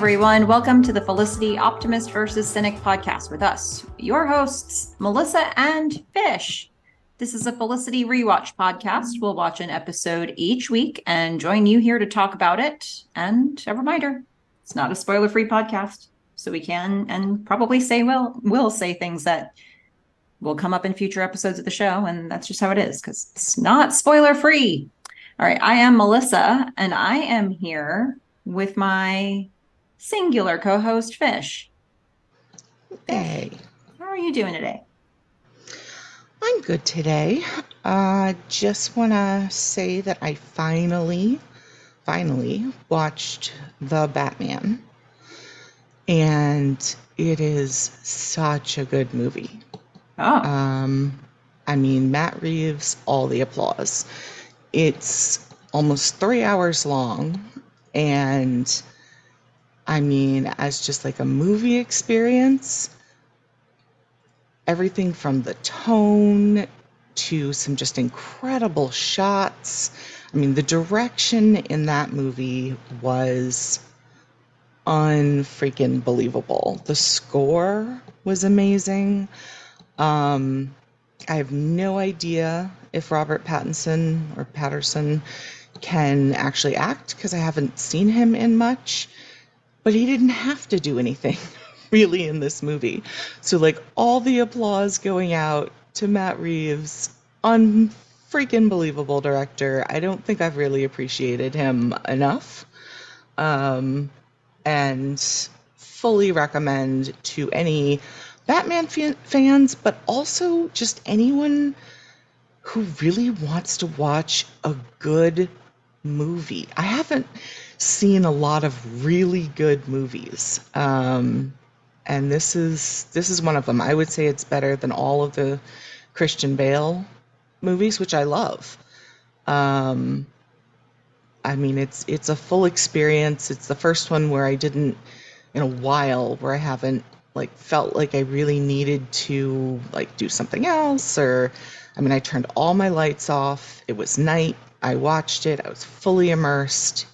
everyone. Welcome to the Felicity Optimist versus Cynic podcast with us, your hosts, Melissa and Fish. This is a Felicity rewatch podcast. We'll watch an episode each week and join you here to talk about it. And a reminder, it's not a spoiler-free podcast, so we can and probably will say things that will come up in future episodes of the show, and that's just how it is because it's not spoiler-free. All right, I am Melissa, and I am here with my singular co-host, Fish. Hey. How are you doing today? I'm good today. Just want to say that I finally watched The Batman. And it is such a good movie. Oh. I mean, Matt Reeves, all the applause. It's almost 3 hours long. And I mean, as just like a movie experience, everything from the tone to some just incredible shots. I mean, the direction in that movie was unfreaking believable. The score was amazing. I have no idea if Robert Patterson can actually act because I haven't seen him in much, but he didn't have to do anything really in this movie. So like all the applause going out to Matt Reeves, unfreaking believable director. I don't think I've really appreciated him enough. And fully recommend to any Batman fans, but also just anyone who really wants to watch a good movie. I haven't seen a lot of really good movies, and this is one of them. I would say it's better than all of the Christian Bale movies, which I love. I mean, it's a full experience. It's the first one where I didn't, in a while, where I haven't like felt like I really needed to like do something else, or I mean, I turned all my lights off. It was night. I watched it. I was fully immersed.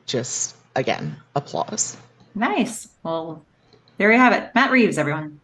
Just, again, applause. Nice. Well, there you have it. Matt Reeves, everyone.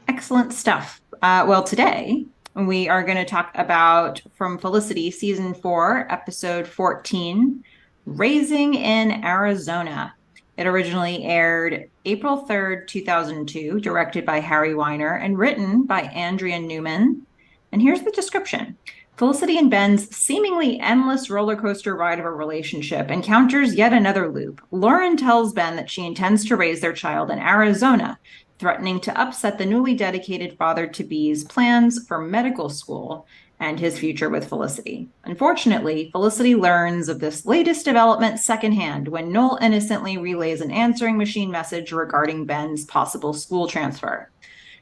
Excellent stuff. Well, today we are going to talk about from Felicity, Season 4, Episode 14, Raising in Arizona. It originally aired April 3rd, 2002, directed by Harry Weiner and written by Andrea Newman. And here's the description. Felicity and Ben's seemingly endless roller coaster ride of a relationship encounters yet another loop. Lauren tells Ben that she intends to raise their child in Arizona, threatening to upset the newly dedicated father-to-be's plans for medical school and his future with Felicity. Unfortunately, Felicity learns of this latest development secondhand when Noel innocently relays an answering machine message regarding Ben's possible school transfer.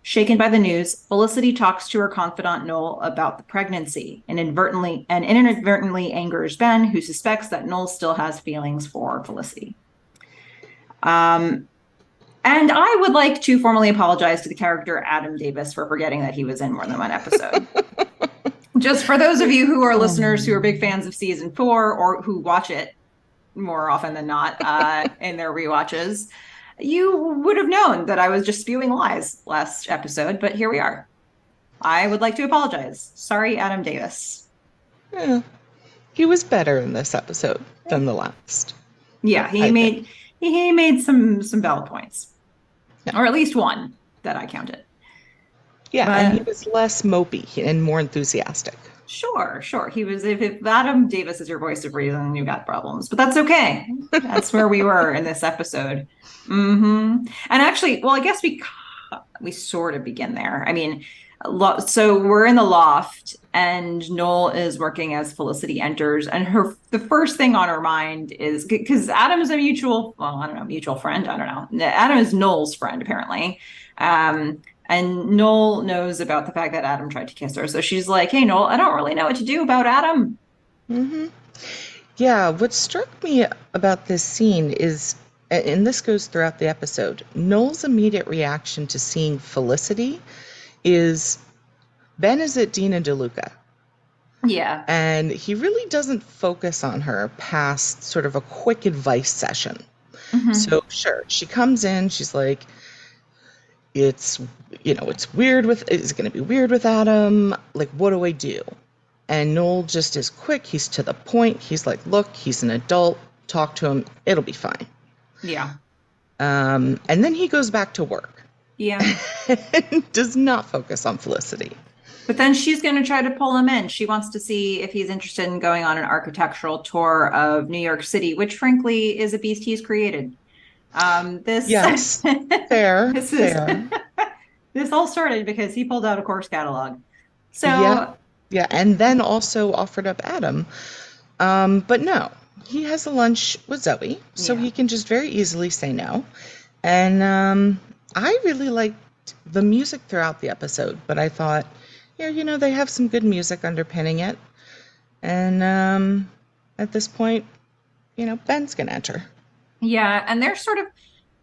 Shaken by the news, Felicity talks to her confidant Noel about the pregnancy and inadvertently angers Ben, who suspects that Noel still has feelings for Felicity. And I would like to formally apologize to the character Adam Davis for forgetting that he was in more than one episode. Just for those of you who are listeners who are big fans of Season 4 or who watch it more often than not in their rewatches, you would have known that I was just spewing lies last episode, but here we are. I would like to apologize. Sorry, Adam Davis. Yeah, he was better in this episode than the last. Yeah, he made some valid points, yeah. Or at least one that I counted. Yeah, and he was less mopey and more enthusiastic. Sure. He was. If Adam Davis is your voice of reason, you got problems, but that's okay. That's where we were in this episode. Mm-hmm. And actually, well, I guess we sort of begin there. I mean, so we're in the loft, and Noel is working as Felicity enters, and the first thing on her mind is because Adam is a mutual friend. I don't know. Adam is Noel's friend apparently. And Noel knows about the fact that Adam tried to kiss her. So she's like, hey, Noel, I don't really know what to do about Adam. Mm-hmm. Yeah, what struck me about this scene is, and this goes throughout the episode, Noel's immediate reaction to seeing Felicity is, Ben is at Dina DeLuca. Yeah. And he really doesn't focus on her past sort of a quick advice session. Hmm. So sure, she comes in, she's like, it's, it's weird with, it's going to be weird with Adam. Like, what do I do? And Noel just is quick. He's to the point. He's like, look, he's an adult. Talk to him. It'll be fine. Yeah. And then he goes back to work Yeah. and does not focus on Felicity. But then she's going to try to pull him in. She wants to see if he's interested in going on an architectural tour of New York City, which frankly is a beast he's created. This Yes, fair, this is fair. this all started because he pulled out a course catalog. Yeah, So yeah. And then also offered up Adam. But no, he has a lunch with Zoe, so yeah. he can just very easily say no. And I really liked the music throughout the episode, but I thought, yeah, they have some good music underpinning it. And at this point, Ben's gonna enter. Yeah, and they're sort of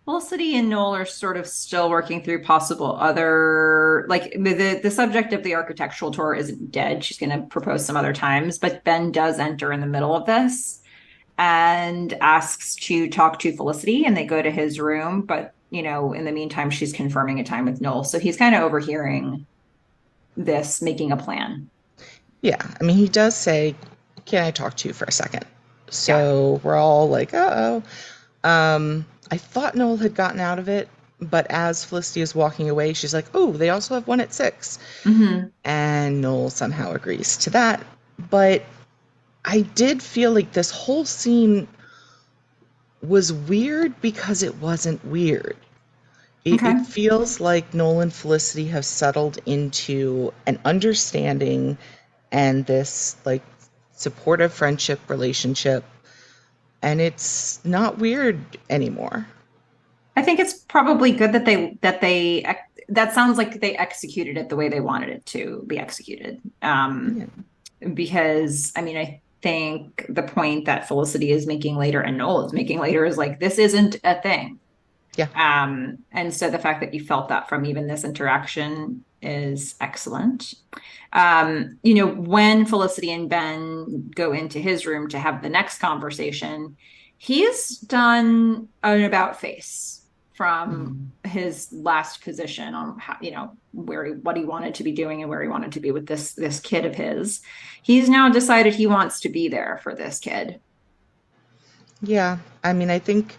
Felicity and Noel are sort of still working through possible other like the subject of the architectural tour isn't dead. She's going to propose some other times, but Ben does enter in the middle of this and asks to talk to Felicity, and they go to his room. But in the meantime, she's confirming a time with Noel, so he's kind of overhearing this, making a plan. Yeah, I mean, he does say, "Can I talk to you for a second?" Yeah. So we're all like, "Uh-oh." I thought Noel had gotten out of it, but as Felicity is walking away, she's like, "Oh, they also have one at 6." Hmm. And Noel somehow agrees to that. But I did feel like this whole scene was weird because it wasn't weird. It Okay. feels like Noel and Felicity have settled into an understanding and this like supportive friendship relationship, and it's not weird anymore. I think it's probably good that sounds like they executed it the way they wanted it to be executed. Yeah. Because I mean, I think the point that Felicity is making later and Noel is making later is like this isn't a thing. Yeah. And so the fact that you felt that from even this interaction is excellent. When Felicity and Ben go into his room to have the next conversation, he's done an about face from Mm. his last position on how, what he wanted to be doing and where he wanted to be with this kid of his. He's now decided he wants to be there for this kid. Yeah. I mean, I think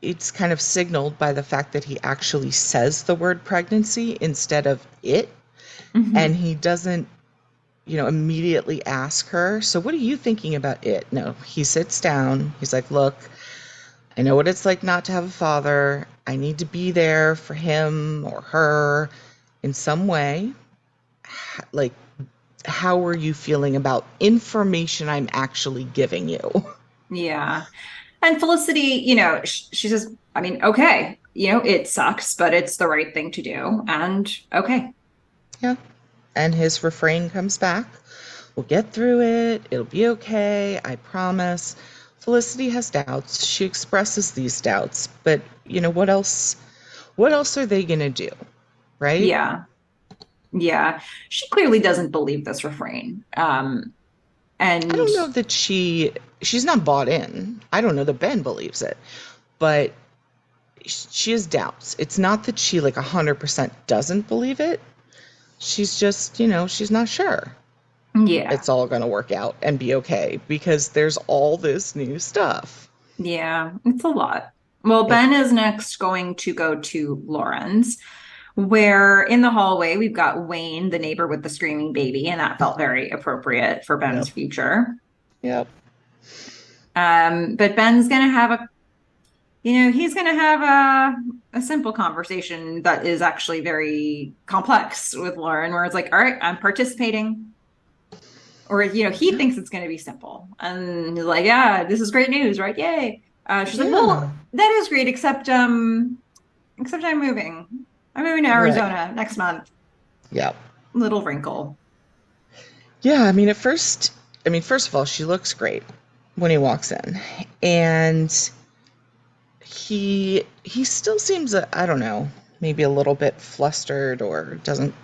it's kind of signaled by the fact that he actually says the word pregnancy instead of it. And Mhm. he doesn't, immediately ask her, "So what are you thinking about it?" No, he sits down. He's like, "Look, I know what it's like not to have a father. I need to be there for him or her in some way. Like, how are you feeling about information I'm actually giving you?" Yeah. And Felicity, she says, I mean, okay, it sucks, but it's the right thing to do. And okay. Yeah. And his refrain comes back. "We'll get through it. It'll be okay. I promise." Felicity has doubts. She expresses these doubts, but what else? What else are they gonna do, right? Yeah. Yeah. She clearly doesn't believe this refrain. I And don't know that she's not bought in. I don't know that Ben believes it, but she has doubts. It's not that she like 100% doesn't believe it. She's just, she's not sure yeah. it's all going to work out and be okay because there's all this new stuff. Yeah. It's a lot. Well, It, Ben is next going to go to Lauren's, where in the hallway we've got Wayne, the neighbor with the screaming baby, and that felt very appropriate for Ben's yep. future. Yep. But Ben's gonna have he's going to have a simple conversation that is actually very complex with Lauren, where it's like, all right, I'm participating. Or, he Yep. thinks it's going to be simple. And he's like, yeah, this is great news, right? Yay. She's like, Yeah. well, that is great, except I'm moving. I'm moving to Right. Arizona next month. Yep. Little wrinkle. Yeah, I mean, first of all, she looks great when he walks in. And he still seems, I don't know, maybe a little bit flustered or doesn't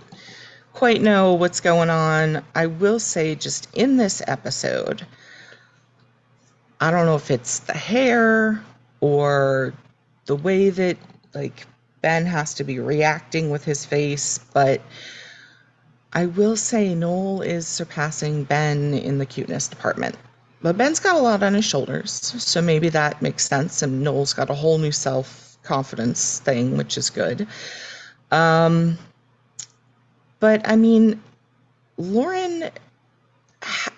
quite know what's going on. I will say, just in this episode, I don't know if it's the hair or the way that like Ben has to be reacting with his face. But I will say Noel is surpassing Ben in the cuteness department. But Ben's got a lot on his shoulders, so maybe that makes sense. And Noel's got a whole new self-confidence thing, which is good. Um, but I mean, Lauren,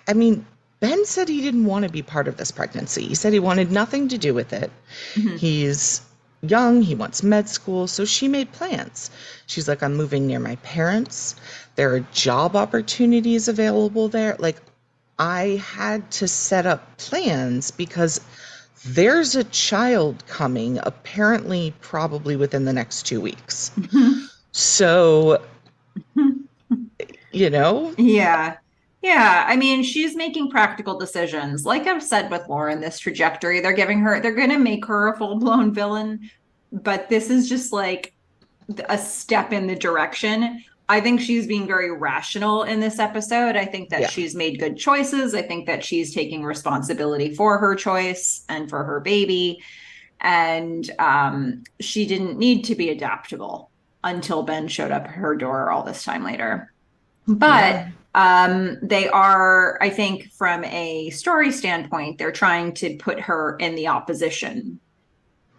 I mean, Ben said he didn't want to be part of this pregnancy. He said he wanted nothing to do with it. Mhm. He's young, he wants med school, so she made plans. She's like, I'm moving near my parents. There are job opportunities available there. Like, I had to set up plans because there's a child coming, apparently, probably within the next 2 weeks. So, you know, Yeah. Yeah. I mean, she's making practical decisions. Like I've said with Lauren, this trajectory, they're going to make her a full-blown villain, but this is just like a step in the direction. I think she's being very rational in this episode. I think that yeah, she's made good choices. I think that she's taking responsibility for her choice and for her baby. And she didn't need to be adaptable until Ben showed up at her door all this time later. yeah, But they are, I think, from a story standpoint, they're trying to put her in the opposition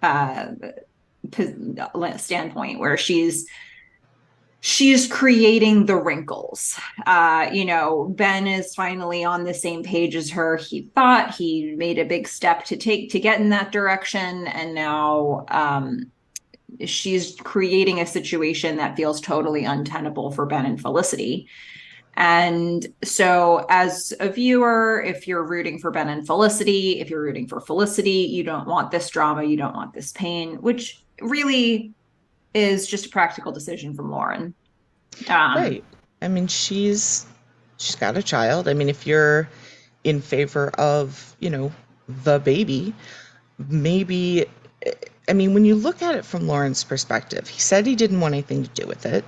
uh, standpoint where she's creating the wrinkles. Ben is finally on the same page as her. He thought he made a big step to get in that direction, and now she's creating a situation that feels totally untenable for Ben and Felicity. And so, as a viewer, if you're rooting for Ben and Felicity, if you're rooting for Felicity, you don't want this drama, you don't want this pain, which really is just a practical decision from Lauren. Um, right. I mean, she's got a child. I mean, if you're in favor of, the baby, maybe, I mean, when you look at it from Lauren's perspective, he said he didn't want anything to do with it.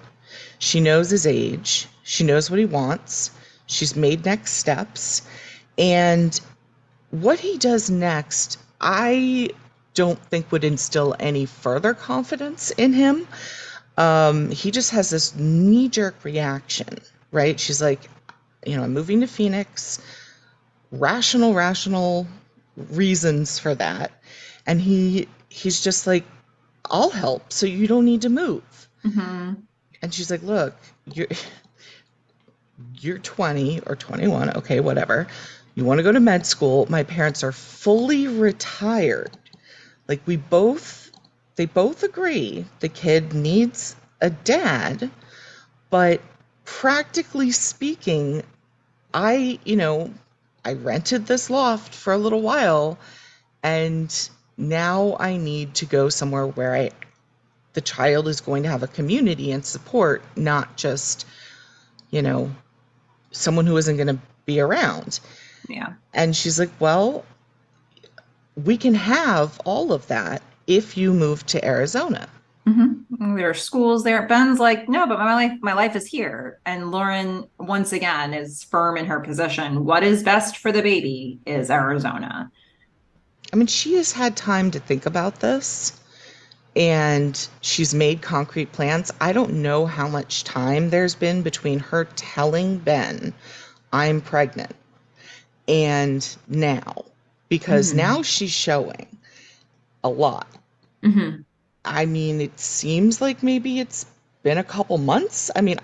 She knows his age. She knows what he wants. She's made next steps. And what he does next, I don't think would instill any further confidence in him. He just has this knee-jerk reaction, right? She's like, I'm moving to Phoenix, rational reasons for that. And he's just like, I'll help, so you don't need to move. mhm. And she's like, look, you're 20 or 21, okay, whatever. You want to go to med school. My parents are fully retired. Like they both agree the kid needs a dad, but practically speaking, I rented this loft for a little while and now I need to go somewhere where the child is going to have a community and support, not just, you know, someone who isn't going to be around. Yeah. And she's like, well, we can have all of that if you move to Arizona. There are schools there. Ben's like, no, but my life is here. And Lauren, once again, is firm in her position. What is best for the baby is Arizona. I mean, she has had time to think about this and she's made concrete plans. I don't know how much time there's been between her telling Ben, I'm pregnant, and now, because Hmm. now she's showing a lot. Hmm. I mean, it seems like maybe it's been a couple months. I mean,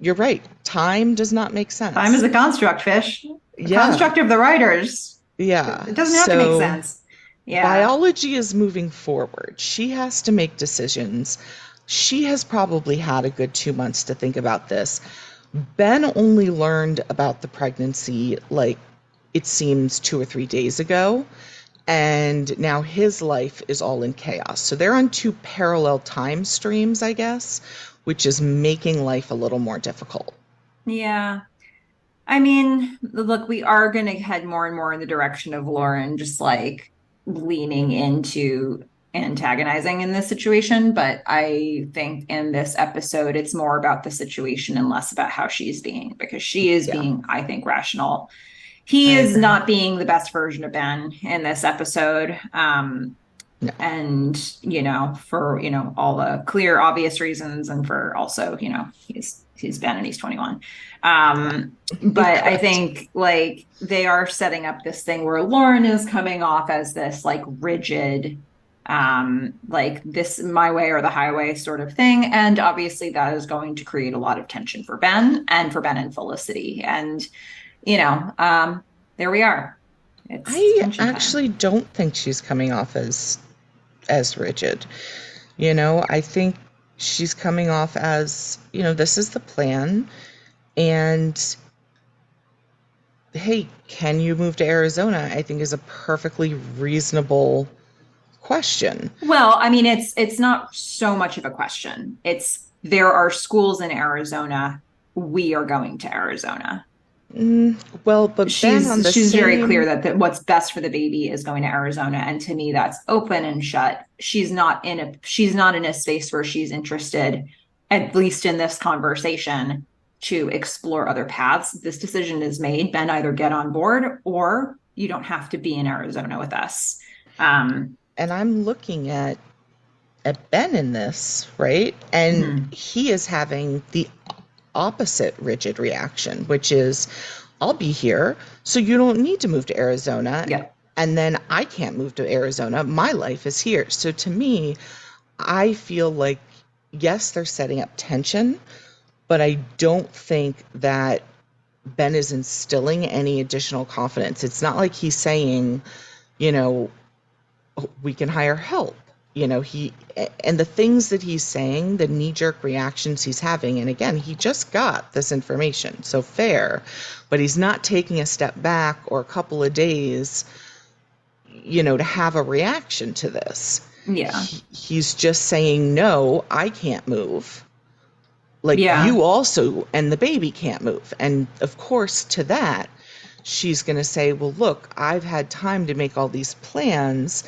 you're right. Time does not make Time is sense. a construct, Fish. A Yeah, construct of the writers. yeah. It doesn't have to make So sense. Yeah. biology is moving forward. She has to make decisions. She has probably had a good 2 months to think about this. Ben only learned about the pregnancy, like it seems 2 or 3 days ago. And now his life is all in chaos. So they're on two parallel time streams, I guess, which is making life a little more difficult. Yeah. I mean, look, we are going to head more and more in the direction of Lauren just like leaning into antagonizing in this situation. But I think in this episode, it's more about the situation and less about how she's being, because she is Yeah. being, I think, rational. He I is agree. not being the best version of Ben in this episode. No. And, for, all the clear, obvious reasons, and for also, he's Ben and he's 21. But I Correct. think like they are setting up this thing where Lauren is coming off as this like rigid, like this my way or the highway sort of thing. And obviously that is going to create a lot of tension for Ben and for Ben and Felicity. And, you know, um, there we are. It's I tension time. actually don't think she's coming off as rigid. I think she's coming off as, this is the plan. And hey, can you move to Arizona? I think is a perfectly reasonable question. Well, I mean, it's not so much of a question. It's there are schools in Arizona. We are going to Arizona. Well, but Ben on the She's very clear same, that what's best for the baby is going to Arizona, and to me, that's open and shut. She's not in a space where she's interested, at least in this conversation, to explore other paths. This decision is made. Ben, either get on board or you don't have to be in Arizona with us. Um, and I'm looking at Ben in this, right? And mhm. he is having the opposite rigid reaction, which is, I'll be here, so you don't need to move to Arizona. Yeah. And then I can't move to Arizona. My life is here. So to me, I feel like, yes, they're setting up tension, but I don't think that Ben is instilling any additional confidence. It's not like he's saying, you know, we can hire help. He and the things that he's saying, the knee-jerk reactions he's having, and again, he just got this information, so fair, but he's not taking a step back or a couple of days, to have a reaction to this. Yeah. He's just saying, no, I can't move. Like, Yeah. you also, and the baby can't move. And of course, to that, she's going to say, well, look, I've had time to make all these plans.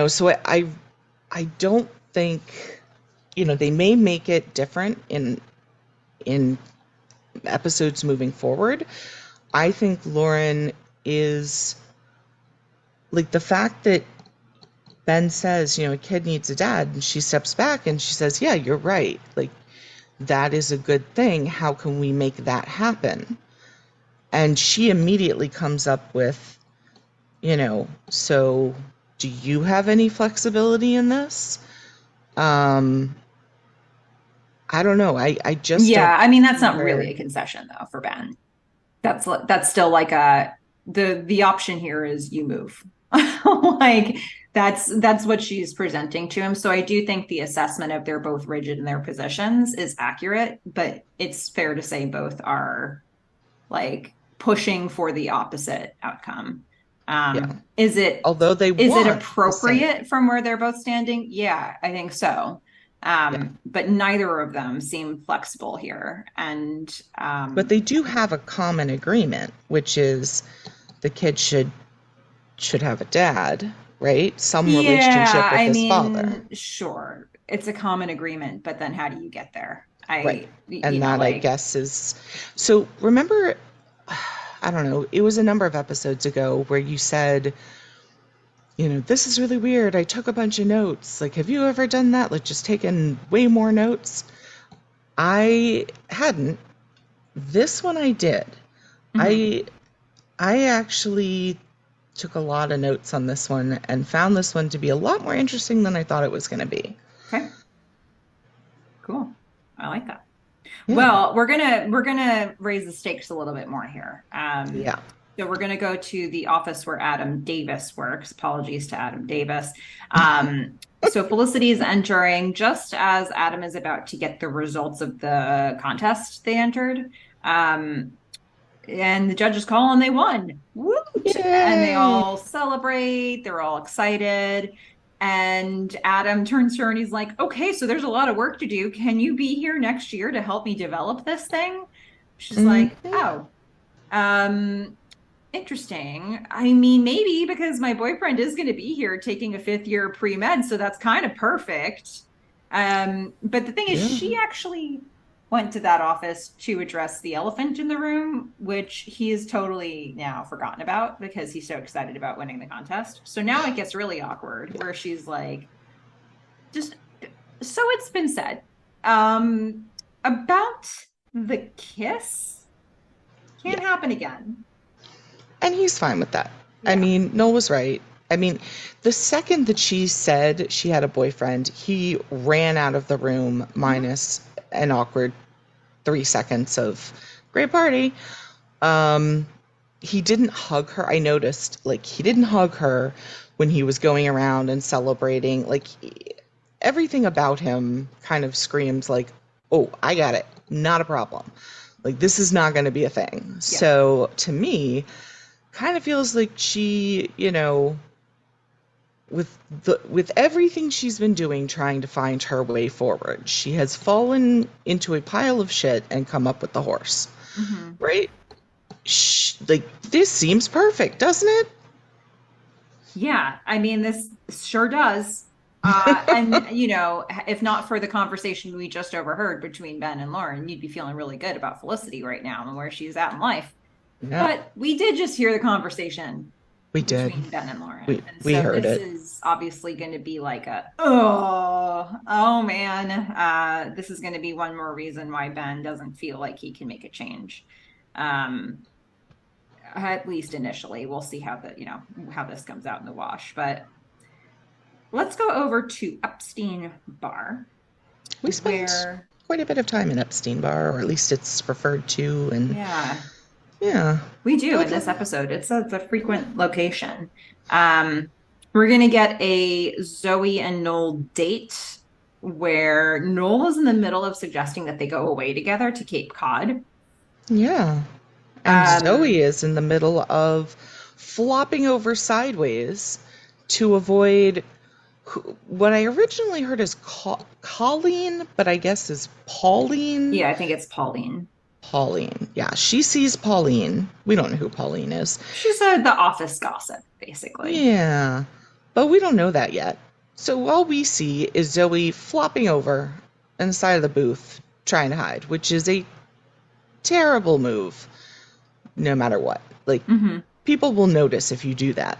So I don't think, they may make it different in episodes moving forward. I think Lauren is like the fact that Ben says, a kid needs a dad, and she steps back and she says, yeah, you're right. Like, that is a good thing. How can we make that happen? And she immediately comes up with, so do you have any flexibility in this? Um, I don't know. I just don't Yeah. I mean, that's see not really her. a concession though for Ben. That's still like the option here is you move. Like that's what she's presenting to him. So I do think the assessment of they're both rigid in their positions is accurate, but it's fair to say both are like pushing for the opposite outcome. Yeah. Is it Although they is it want the same. appropriate from where they're both standing? Yeah, I think so. Yeah. But neither of them seem flexible here. And But they do have a common agreement, which is the kid should have a dad, right? Some yeah, relationship with I his father. mean, sure, it's a common agreement, but then how do you get there? Right. I, And that, I like, guess, is so. Remember, I don't know, it was a number of episodes ago where you said, this is really weird. I took a bunch of notes. Like, have you ever done that? Like, just taken way more notes? I hadn't. This one I did. mhm. I I actually took a lot of notes on this one and found this one to be a lot more interesting than I thought it was going to be. Okay, cool. I like that. Yeah. Well, we're gonna raise the stakes a little bit more here. Yeah. So we're gonna go to the office where Adam Davis works. Apologies to Adam Davis. So Felicity is entering just as Adam is about to get the results of the contest they entered. Um, and the judges call and they won. Woot! And they Yay. all celebrate. They're all excited. And Adam turns to her and he's like, okay, so there's a lot of work to do. Can you be here next year to help me develop this thing? She's like, Hmm. oh, um, interesting. I mean, maybe because my boyfriend is going to be here taking a fifth year pre med, so that's kind of perfect. But the thing is, Yeah. she actually went to that office to address the elephant in the room, which he is totally now forgotten about because he's so excited about winning the contest. So now it gets really awkward where she's like, just so it's been said about the kiss can't Yeah. happen again. And he's fine with that. I Yeah. mean, Noel was right. I mean, the second that she said she had a boyfriend, he ran out of the room Mhm. minus an awkward 3 seconds of great party. Um, he didn't hug her. I noticed, like, he didn't hug her when he was going around and celebrating. Like, everything about him kind of screams, like, oh, I got it. Not a problem. Like, this is not going to be a thing. Yep. So, to me, kind of feels like she, with everything she's been doing trying to find her way forward, she has fallen into a pile of shit and come up with the horse, Hmm. right? Like, this seems perfect, doesn't it? Yeah. I mean, this sure does. And, if not for the conversation we just overheard between Ben and Lauren, you'd be feeling really good about Felicity right now and where she's at in life. Yeah, But we did just hear the conversation we did. between Ben and Lauren. And We so heard this it. is obviously going to be like oh man, this is going to be one more reason why Ben doesn't feel like he can make a change. Um, at least initially, we'll see how this comes out in the wash. But let's go over to Epstein Bar, We spent where, quite a bit of time in Epstein Bar, or at least it's referred to, and yeah, yeah, we do in both of this them. episode. It's a Yeah. frequent location. Um, we're gonna get a Zoe and Noel date where Noel is in the middle of suggesting that they go away together to Cape Cod. Yeah. And Um, Zoe is in the middle of flopping over sideways to avoid what I originally heard as Colleen, but I guess is Pauline. yeah, I think it's Pauline. Pauline. Yeah, she sees Pauline. We don't know who Pauline is. She's the office gossip, basically. Yeah, but we don't know that yet. So all we see is Zoe flopping over on the side of the booth trying to hide, which is a terrible move no matter what. Like, Hmm. people will notice if you do that,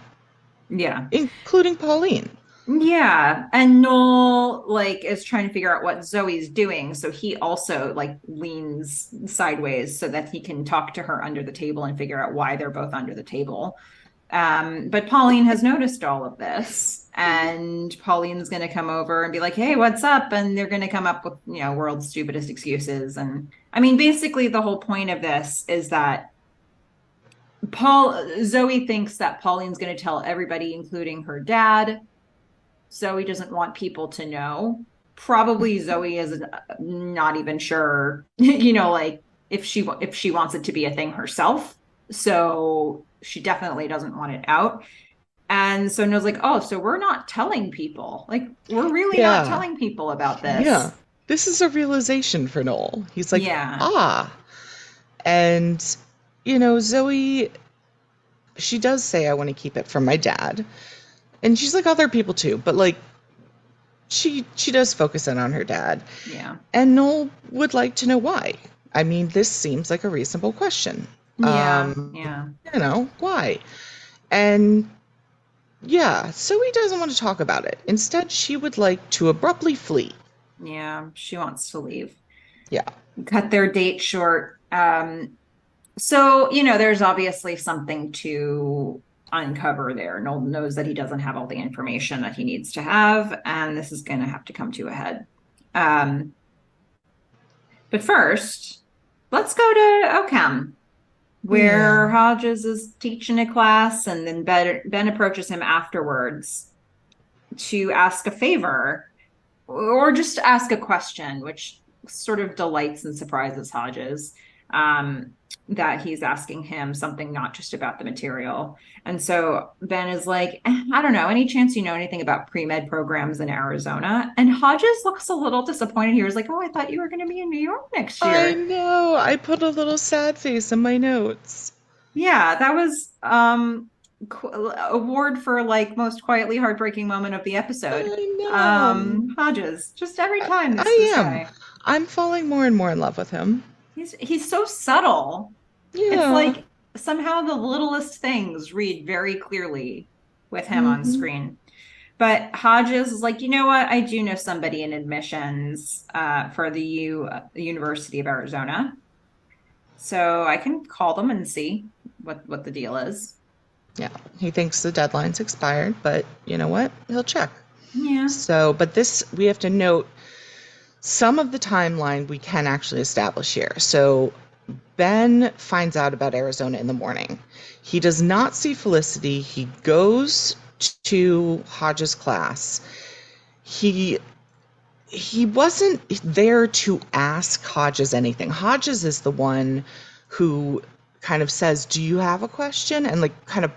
Yeah. including Pauline. Yeah, and Noel like is trying to figure out what Zoe's doing, so he also like leans sideways so that he can talk to her under the table and figure out why they're both under the table. But Pauline has noticed all of this, and Pauline's going to come over and be like, "Hey, what's up?" And they're going to come up with, world's stupidest excuses. And I mean, basically, the whole point of this is that Zoe thinks that Pauline's going to tell everybody, including her dad. Zoe doesn't want people to know. Probably Zoe is not even sure, like if she wants it to be a thing herself. So she definitely doesn't want it out. And so No's like, oh, so we're not telling people. Like, we're really not Yeah, telling people about yeah. this. This is a realization for Noel. He's like, Yeah. ah. And, Zoe, she does say, I want to keep it from my dad. And she's like other people too, but like she does focus in on her dad. Yeah. And Noel would like to know why. I mean, this seems like a reasonable question. Yeah. Yeah. Why? And yeah, so he doesn't want to talk about it. Instead, she would like to abruptly flee. Yeah. She wants to leave. Yeah. Cut their date short. So, there's obviously something to uncover there. Noel knows that he doesn't have all the information that he needs to have, and this is going to have to come to a head. Um, but first, let's go to OChem, Yeah. where Hodges is teaching a class, and then Ben approaches him afterwards to ask a favor or just ask a question, which sort of delights and surprises Hodges. Um, that he's asking him something not just about the material. And so Ben is like, I don't know, any chance you know anything about pre-med programs in Arizona? And Hodges looks a little disappointed here. He's like, oh, I thought you were going to be in New York next I year. know. I put a little sad face in my notes. Yeah, that was award for like most quietly heartbreaking moment of the episode. I know. Hodges, just every I, time this I this am. guy. I'm falling more and more in love with him. He's so subtle. It's Yeah. like somehow the littlest things read very clearly with him on Hmm. screen. But Hodges is like, you know what? I do know somebody in admissions for the University of Arizona, so I can call them and see what the deal is. Yeah. He thinks the deadline's expired, but you know what? He'll check. Yeah, So, but this, we have to note some of the timeline we can actually establish here. So, Ben finds out about Arizona in the morning. He does not see Felicity. He goes to Hodges' class. He he wasn't there to ask Hodges anything. Hodges is the one who kind of says, "Do you have a question?" and like kind of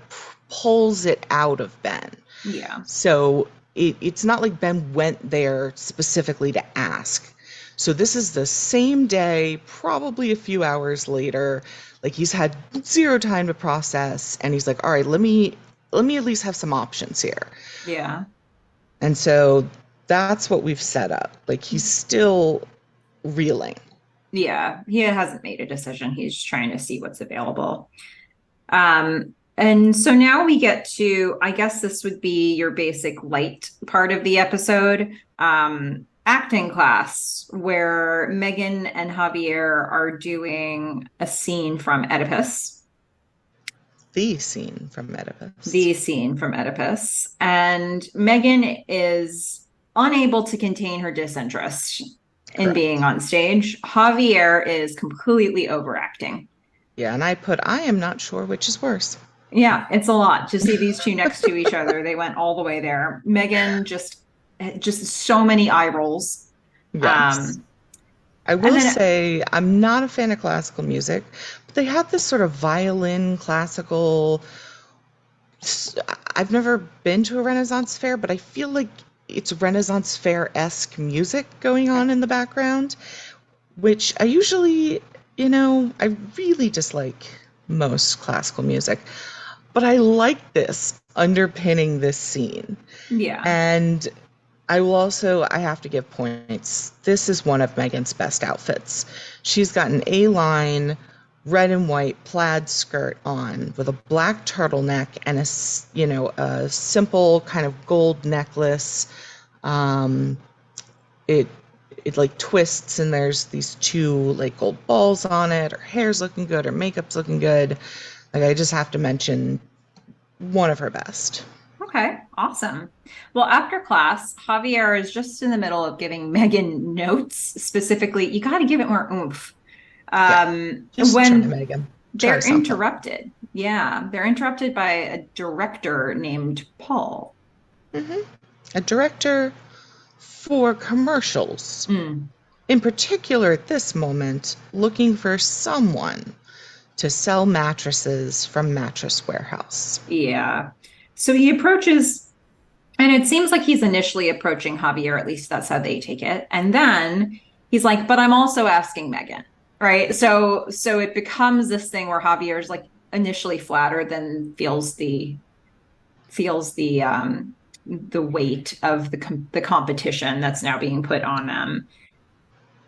pulls it out of Ben. yeah, So it's not like Ben went there specifically to ask. So this is the same day, probably a few hours later. Like he's had zero time to process, and he's like, "All right, let me at least have some options here." yeah. And so that's what we've set up. Like he's still reeling. Yeah, he hasn't made a decision. He's trying to see what's available. And so now we get to, I guess this would be your basic light part of the episode, acting class, where Meghan and Javier are doing a scene from Oedipus, The scene from Oedipus. the scene from Oedipus. And Meghan is unable to contain her disinterest in being Correct. on stage. Javier is completely overacting. Yeah, and I put, I am not sure which is worse. Yeah, it's a lot to see these two next to each other. They went all the way there. Meghan just so many eye rolls. Yes. Um, I and will then say I'm not a fan of classical music, but they have this sort of violin classical. I've never been to a Renaissance fair, but I feel like it's Renaissance fair-esque music going on in the background, which I usually, I really dislike most classical music, but I like this underpinning this scene. yeah, And I have to give points. This is one of Megan's best outfits. She's got an A-line red and white plaid skirt on with a black turtleneck and a simple kind of gold necklace. Um, it it like twists and there's these two like gold balls on it. Her hair's looking good, her makeup's looking good. Like I just have to mention one of her best. okay, awesome. Well, after class, Javier is just in the middle of giving Meghan notes. Specifically, you got to give it more oomph. Yeah. Just try, When Megan. Try they're something. interrupted, yeah, they're interrupted by a director named Paul. Hmm. A director for commercials. Mm. In particular, at this moment, looking for someone to sell mattresses from Mattress Warehouse. Yeah. So he approaches, and it seems like he's initially approaching Javier, at least that's how they take it. And then he's like, but I'm also asking Meghan, right? So it becomes this thing where Javier's like initially flattered, then feels the weight of the competition that's now being put on them.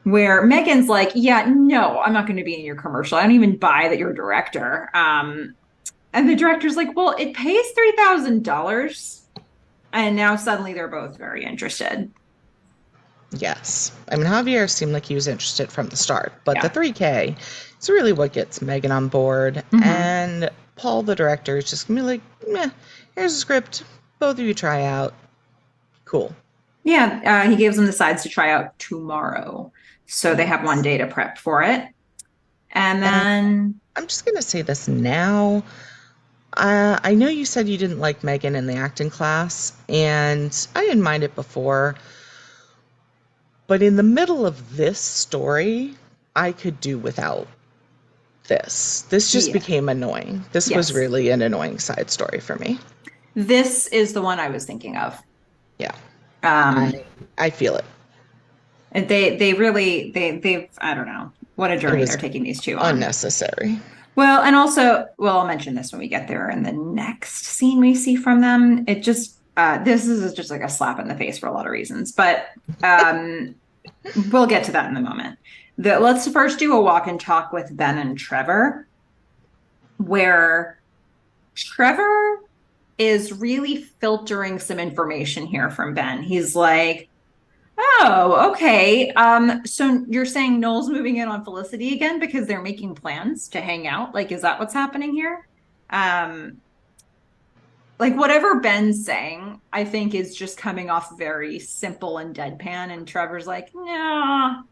Where Megan's like, yeah, no, I'm not going to be in your commercial. I don't even buy that you're a director. And the director's like, well, it pays $3,000. And now suddenly they're both very interested. Yes. I mean, Javier seemed like he was interested from the start, but the Yeah. 3K is really what gets Megan on board. Hmm. And Paul, the director, is just going to be like, meh, here's a script. Both of you try out. Cool. Yeah. He gives them the sides to try out tomorrow. So they have one Yes. day to prep for it. And And then, I'm just going to say this now. I know you said you didn't like Megan in the acting class, and I didn't mind it before. But in the middle of this story, I could do without this. This just yeah, became annoying. This was yes, really an annoying side story for me. this is the one I was thinking of. Yeah, Um, I feel it. they really, they've, I don't know, what a It journey they're was taking these two on. unnecessary. Well, and also, well, I'll mention this when we get there in the next scene we see from them. It just, this is just like a slap in the face for a lot of reasons. But um, We'll get to that in a moment. Let's first do a walk and talk with Ben and Trevor, where Trevor is really filtering some information here from Ben. He's like, "Oh, okay. So you're saying Noel's moving in on Felicity again because they're making plans to hang out? Like, is that what's happening here?" Um, like whatever Ben's saying, I think is just coming off very simple and deadpan. And Trevor's like, "No,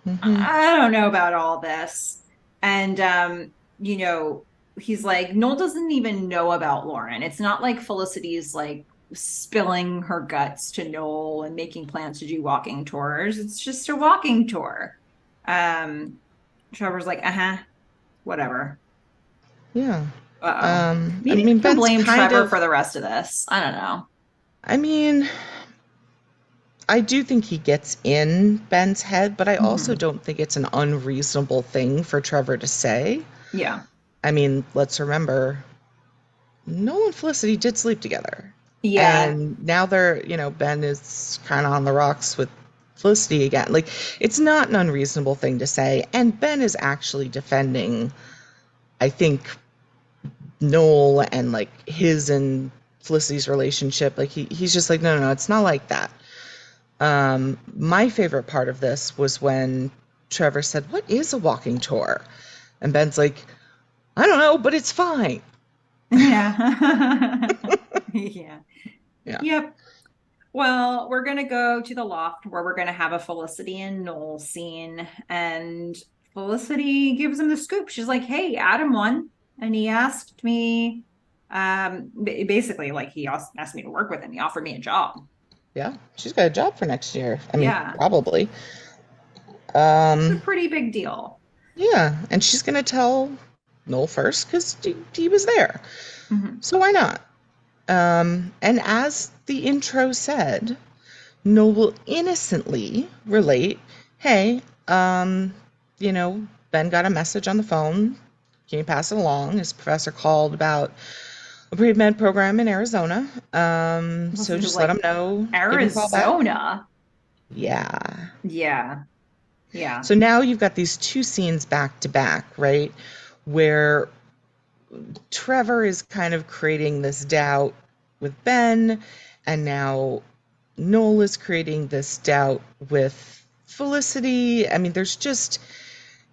Hmm. I don't know about all this." And you know, he's like, Noel doesn't even know about Lauren. It's not like Felicity's like spilling her guts to Noel and making plans to do walking tours. It's just a walking tour. Um, Trevor's like, uh-huh, whatever. Yeah. Uh-oh. I Maybe mean, we can Ben's blame kind Trevor of, for the rest of this. I don't know. I mean, I do think he gets in Ben's head, but I also Mhm. don't think it's an unreasonable thing for Trevor to say. Yeah. I mean, let's remember, Noel and Felicity did sleep together. Yeah. And now Ben is kind of on the rocks with Felicity again. Like, it's not an unreasonable thing to say. And Ben is actually defending, I think, Noel and like his and Felicity's relationship. Like, he's just like, no, no, no, it's not like that. My favorite part of this was when Trevor said, "What is a walking tour?" And Ben's like, "I don't know, but it's fine." Yeah. Yeah. Yeah. Yep. Well, we're going to go to the loft where we're going to have a Felicity and Noel scene. And Felicity gives him the scoop. She's like, "Hey, Adam won." And he asked me, basically, like, he asked me to work with him. He offered me a job. Yeah. She's got a job for next year. I mean, Yeah. probably. It's a Um, pretty big deal. yeah. And she's going to tell Noel first because he was there. Mhm. So why not? And as the intro said, Noel will innocently relate, hey, Ben got a message on the phone. Can you pass it along? His professor called about a pre-med program in Arizona. This So is just let him like know, give him a call back. Arizona. Yeah. Yeah. Yeah. So now you've got these two scenes back to back, right? Where Trevor is kind of creating this doubt with Ben, and now Noel is creating this doubt with Felicity. I mean, there's just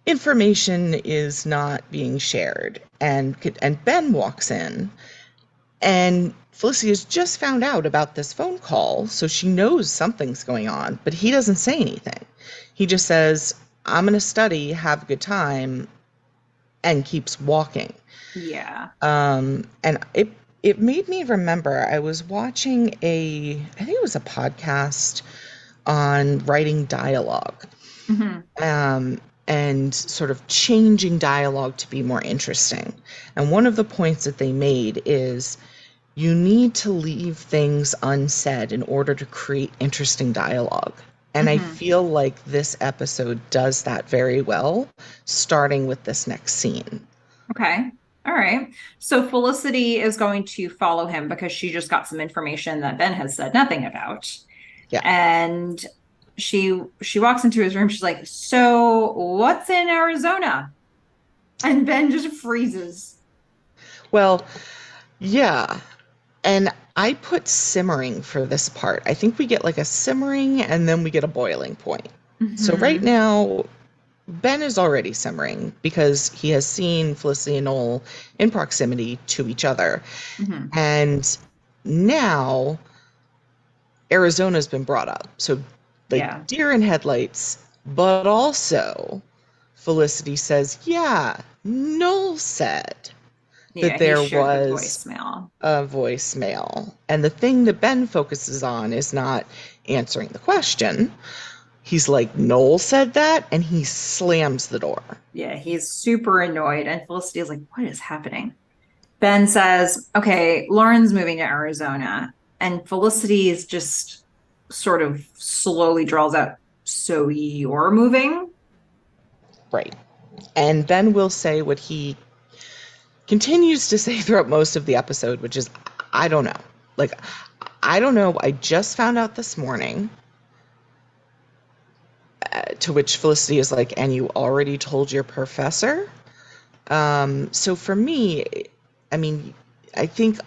information is not being shared, and Ben walks in, and Felicity has just found out about this phone call, so she knows something's going on, but he doesn't say anything. He just says, "I'm going to study, have a good time," and keeps walking. Yeah. And it made me remember I was watching I think it was a podcast on writing dialogue, Hmm. and sort of changing dialogue to be more interesting. And one of the points that they made is you need to leave things unsaid in order to create interesting dialogue. And I Hmm. feel like this episode does that very well, starting with this next scene. Okay. All right. So Felicity is going to follow him because she just got some information that Ben has said nothing about. Yeah. And she walks into his room. She's like, "So what's in Arizona?" And Ben just freezes. Well, yeah. And I put simmering for this part. I think we get like a simmering and then we get a boiling point. So right Hmm. now, Ben is already simmering because he has seen Felicity and Noel in proximity to each other. Hmm. And now Arizona's been brought up. So, Yeah. like, deer in headlights, but also Felicity says, yeah, Noel said that Yeah, he there shared the was voicemail. a voicemail. And the thing that Ben focuses on is not answering the question. He's like, Noel said that, and he slams the door. Yeah, he's super annoyed. And Felicity is like, "What is happening?" Ben says, "Okay, Lauren's moving to Arizona." And Felicity is just sort of slowly draws out, "So you're moving?" Right. And Ben will say what he continues to say throughout most of the episode, which is, I don't know. Like, I don't know. I just found out this morning. To which Felicity is like, and you already told your professor? So for me, I mean, I think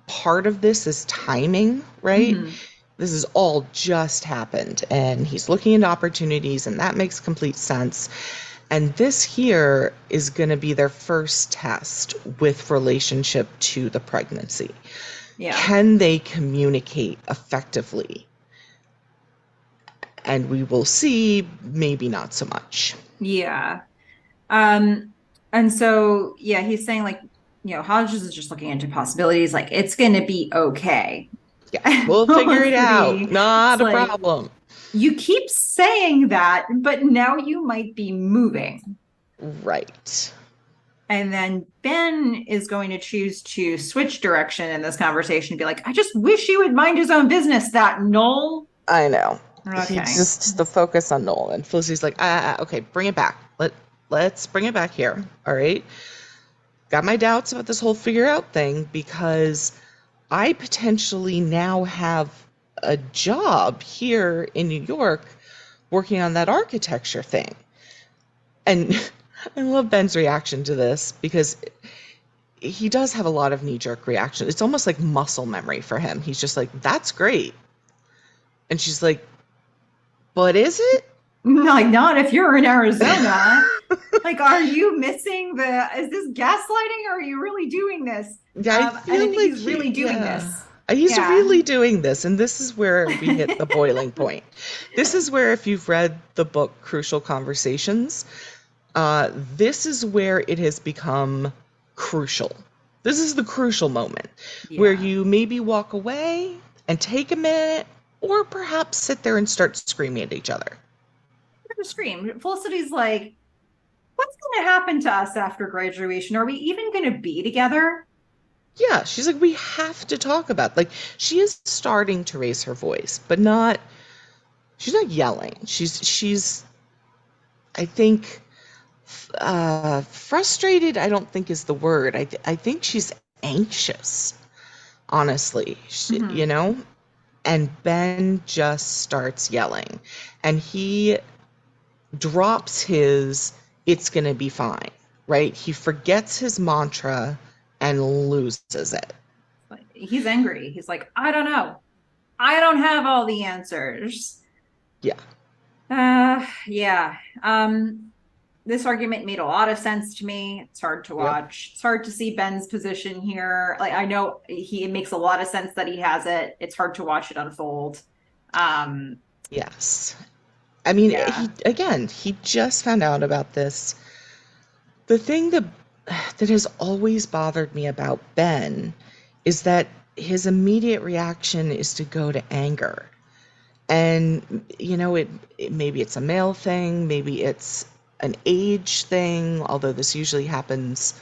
part of this is timing, right? Hmm. This has all just happened, and he's looking into opportunities, and that makes complete sense. And this here is going to be their first test with relationship to the pregnancy. Yeah. Can they communicate effectively? And we will see, maybe not so much. Yeah. Um, and so yeah, he's saying like, Hodges is just looking into possibilities, like it's gonna be okay. Yeah, And we'll figure it out. Felicity, it's Not a like, problem. you keep saying that, but now you might be moving. Right. And then Ben is going to choose to switch direction in this conversation and be like, I just wish he would mind his own business, that Noel. I know. He Okay. just the focus on Noel, and Felicity's like, okay, bring it back. Let's bring it back here. All right. Got my doubts about this whole figure out thing because I potentially now have a job here in New York working on that architecture thing. And I love Ben's reaction to this because he does have a lot of knee-jerk reaction. It's almost like muscle memory for him. He's just like, that's great. And she's like, but is it? Like, not if you're in Arizona. Like, are you missing is this gaslighting or are you really doing this? Yeah, I And I feel think like he's really doing this. he's Yeah. really doing this, and this is where we hit the boiling point. This is where, if you've read the book Crucial Conversations, this is where it has become crucial. This is the crucial moment where Yeah. you maybe walk away and take a minute, or perhaps sit there and start screaming at each other. Scream. Felicity's like, what's going to happen to us after graduation? Are we even going to be together? Yeah, she's like, we have to talk about, like, she is starting to raise her voice, but she's not yelling. She's I think frustrated, I don't think is the word. I think she's anxious, honestly. Hmm. And Ben just starts yelling, and he drops his "it's gonna be fine," right? He forgets his mantra and loses it. Like, he's angry. He's like, I don't know. I don't have all the answers. Yeah. Yeah. This argument made a lot of sense to me. It's hard to Yep. watch. It's hard to see Ben's position here. Like, I know it makes a lot of sense that he has it. It's hard to watch it unfold. Um, Yes. I mean, yeah. he just found out about this. The thing that has always bothered me about Ben is that his immediate reaction is to go to anger. And maybe it's a male thing, maybe it's an age thing, although this usually happens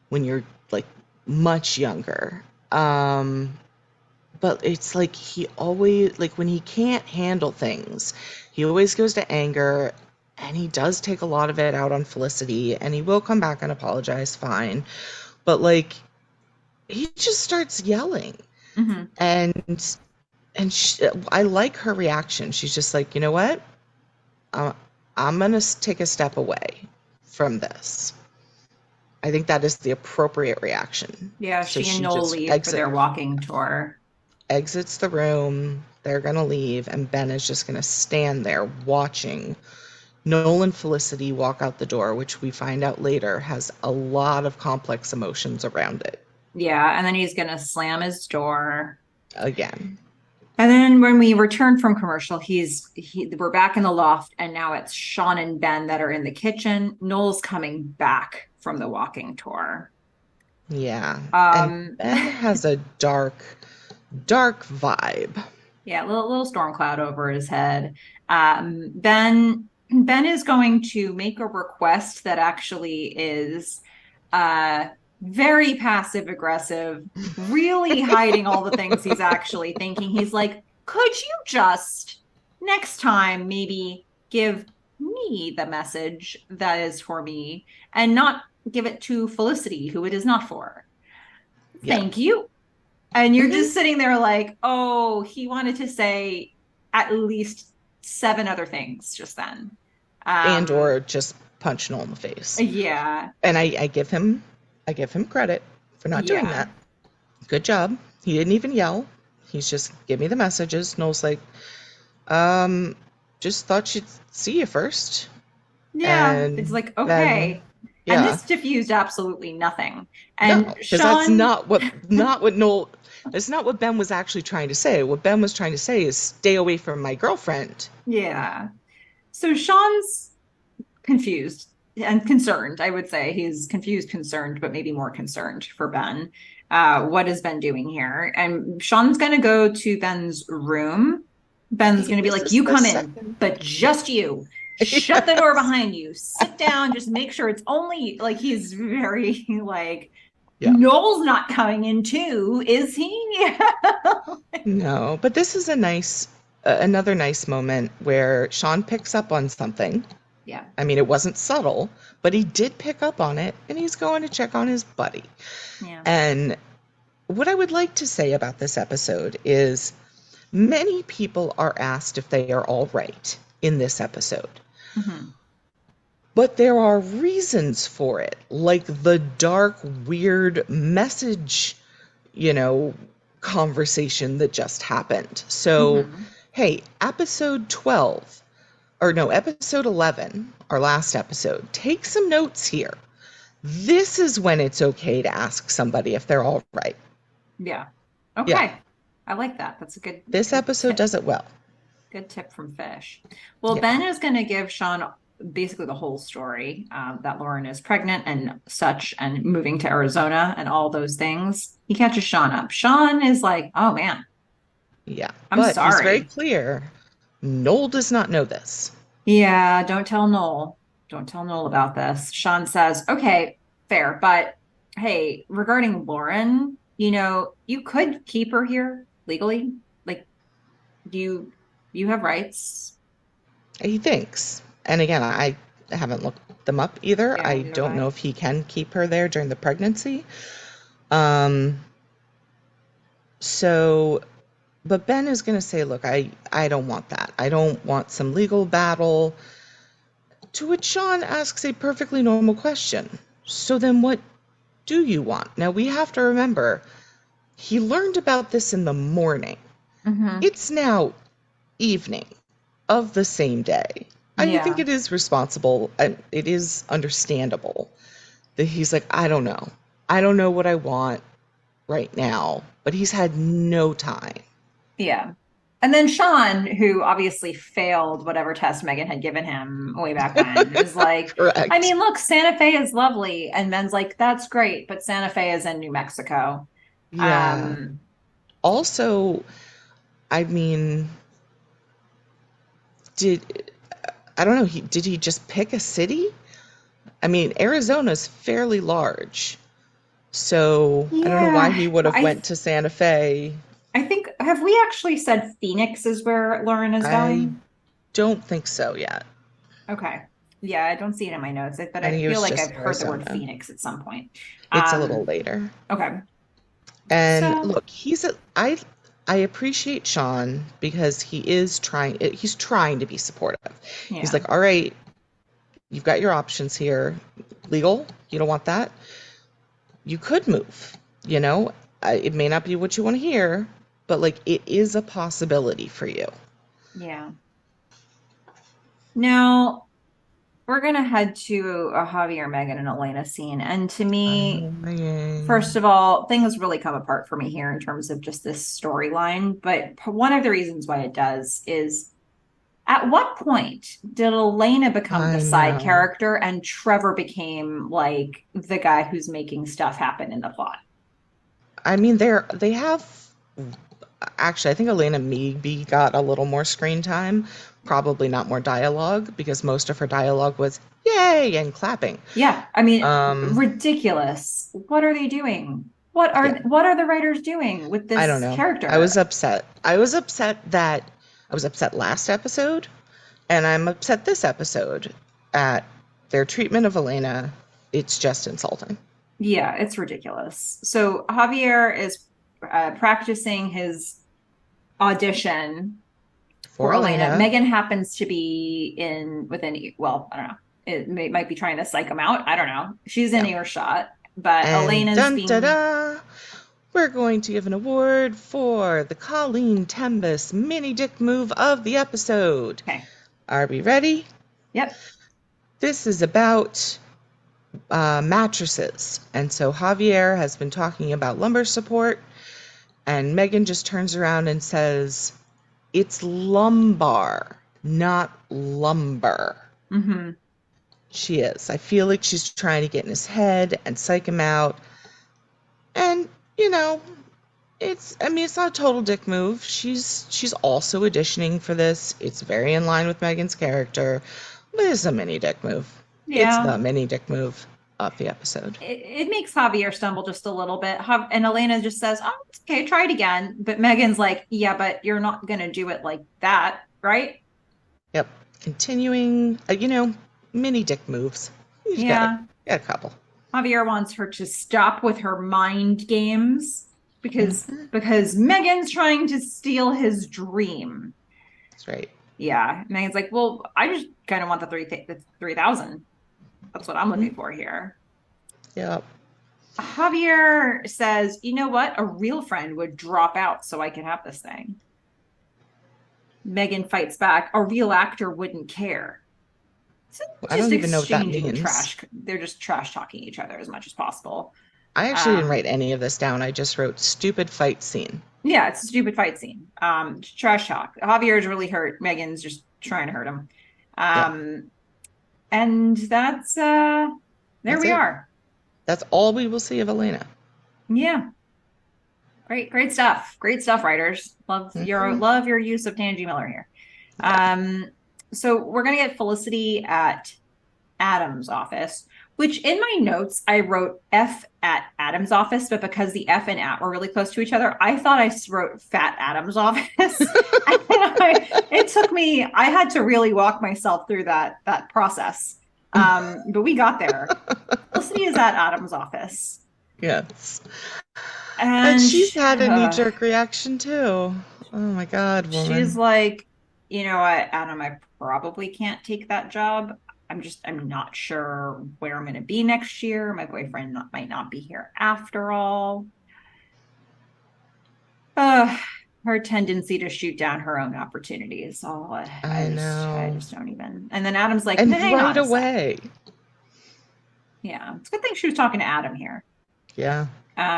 when you're like much younger. But it's like he always, like, when he can't handle things, he always goes to anger, and he does take a lot of it out on Felicity, and he will come back and apologize, fine. But like, he just starts yelling, Hmm. and I like her reaction. She's just like, you know what? Uh, I'm gonna take a step away from this. I think that is the appropriate reaction. Yeah, So she and she Noel just leave for their walking tour. exits the room. They're gonna leave, and Ben is just gonna stand there watching Noel and Felicity walk out the door, which we find out later has a lot of complex emotions around it. Yeah, and then he's gonna slam his door. Again. And then when we return from commercial, we're back in the loft, and now it's Sean and Ben that are in the kitchen. Noel's coming back from the walking tour. Yeah. And Um, Ben has a dark, dark vibe. yeah, little storm cloud over his head. Ben is going to make a request that actually is uh very passive aggressive, really hiding all the things he's actually thinking. He's like, could you just next time maybe give me the message that is for me and not give it to Felicity, who it is not for? Yep. Thank you. And you're Hmm. just sitting there like, oh, he wanted to say at least seven other things just then. and Um, or just punch Noel in the face. yeah, And I give him credit for not doing yeah, that. Good job. He didn't even yell. He's just give me the messages. Noel's like, um, just thought she'd see you first. yeah. It's And like, then, okay. And yeah, this diffused absolutely nothing. And no, because that's Sean, not what Noel. That's not what Ben was actually trying to say. What Ben was trying to say is stay away from my girlfriend. yeah. So Sean's confused and concerned, I would say. He's confused, concerned, but maybe more concerned for Ben. What is Ben doing here? And Sean's going to go to Ben's room. Ben's Hey, going to be this like, is you the come in, second. but Yeah. just you. Shut the door Yes. behind you. Sit down. Just make sure it's only like he's very like, Yeah. Noel's not coming in too, is he? No, but this is a nice, another nice moment where Sean picks up on something. Yeah. I mean, it wasn't subtle, but he did pick up on it, and he's going to check on his buddy. Yeah. And what I would like to say about this episode is many people are asked if they are all right in this episode. Mm-hmm. But there are reasons for it, like the dark, weird message, you know, conversation that just happened. So, Mm-hmm. hey, episode 12, or no, episode 11, our last episode, take some notes here. This is when it's okay to ask somebody if they're all right. Yeah. Yeah, Okay. I like that. That's a this good episode tip. does it well. Good tip from Fish. Well, Yeah, Ben is going to give Sean basically the whole story that Lauren is pregnant and such, and moving to Arizona and all those things. He catches Sean up. Sean is like, oh man, yeah. I'm But he's very sorry. clear. Noel does not know this. Yeah, don't tell Noel. Don't tell Noel about this. Sean says, okay, fair. But hey, regarding Lauren, you could keep her here legally. Like, you you have rights. He thinks. And again, I haven't looked them up either. Yeah, I neither have don't know I. if he can keep her there during the pregnancy. Um, so, but Ben is going to say, look, I don't want that. I don't want some legal battle. To which Sean asks a perfectly normal question. So then what do you want? Now we have to remember, he learned about this in the morning. Hmm. It's now evening of the same day. I think Yeah. it is responsible, and it is understandable that he's like, I don't know. I don't know what I want right now, but he's had no time. Yeah. And then Sean, who obviously failed whatever test Megan had given him way back when, is like, I Correct. mean, look, Santa Fe is lovely. And Men's like, that's great, but Santa Fe is in New Mexico. Yeah. Um, Also, I mean, did I don't know, did he just pick a city? I mean, Arizona's fairly large. So, I don't know why yeah, he would have I went to Santa Fe. I think have we actually said Phoenix is where Lauren is I going? don't think so yet. Okay. Yeah, I don't see it in my notes, but I I think it feel was like just I've heard the word Arizona. Phoenix at some point. It's a little Um, later. okay. And So, look, I appreciate Sean because he's trying to be supportive. He's yeah. like, "All right, you've got your options here. Legal, you don't want that. You could move, you know. It may not be what you want to hear, but like it is a possibility for you." Yeah. Now, we're gonna head to a Javier, Megan, and Elena scene. And to me, first Annoying. of all, things really come apart for me here in terms of just this storyline. But one of the reasons why it does is at what point did Elena become the I side know. character and Trevor became like the guy who's making stuff happen in the plot? I mean, they have actually. I think Elena maybe got a little more screen time, probably not more dialogue because most of her dialogue was "yay" and clapping. Yeah, I mean, Um, ridiculous. What are they doing? yeah, What are the writers doing with I don't this know. I was character? upset. I was upset last episode, and I'm upset this episode at their treatment of Elena. It's just insulting. Yeah, it's ridiculous. So Javier is practicing his audition for Elena. Elena. Meghan happens to be well, I don't know. Might be trying to psych him out. I don't know. She's in Yeah. earshot, but And Elena's dun da being da, we're going to give an award for the Colleen Tembus mini dick move of the episode. okay. Are we ready? Yep. This is about mattresses. And so Javier has been talking about lumbar support, and Meghan just turns around and says, "It's lumbar, not lumber." Mm-hmm. She is. I feel like she's trying to get in his head and psych him out. And, you know, it's not a total dick move. She's also auditioning for this. It's very in line with Meghan's character. But it's a mini dick move. It's Yeah. the mini dick move of the episode. It makes Javier stumble just a little bit. And Elena just says, "Oh, it's okay, try it again." But Megan's like, "Yeah, but you're not gonna do it like that, right?" Yep. Continuing, mini dick moves. You've Yeah. got a couple. Javier wants her to stop with her mind games because Mhm. because Megan's trying to steal his dream. That's right. Yeah. Megan's like, "Well, I just kind of want the 3,000. That's what I'm looking Mhm. for here." Yep. Javier says, "You know what? A real friend would drop out so I can have this thing." Megan fights back, "A real actor wouldn't care." So I just don't even know what that exchanging means. trash. They're just trash talking each other as much as possible. I actually didn't Um, write any of this down. I just wrote stupid fight scene. yeah, it's a stupid fight scene. Trash talk. Javier's really hurt. Megan's just trying to hurt him. Yeah, Um, and there that's we it. are. That's all we will see of Elena. Yeah. Great stuff. Great stuff, writers. Hmm. Love your use of Tangi Miller here. Yeah. So we're gonna get Felicity at Adam's office, which in my notes I wrote F at Adam's office, but because the F and at were really close to each other, I thought I wrote Fat Adam's office. It took me, I had to really walk myself through that process. But we got there. Felicity is at Adam's office. Yes. And And she's had a knee-jerk reaction too. Oh my God, she's woman. like, "You know what, Adam, I probably can't take that job. I'm not sure where I'm going to be next year. My boyfriend might not be here after all." Uh, her tendency to shoot down her own opportunities. Oh, I I know. just don't even. And then Adam's like, And "Hang right on a sec." away. Yeah, it's a good thing she was talking to Adam here. Yeah.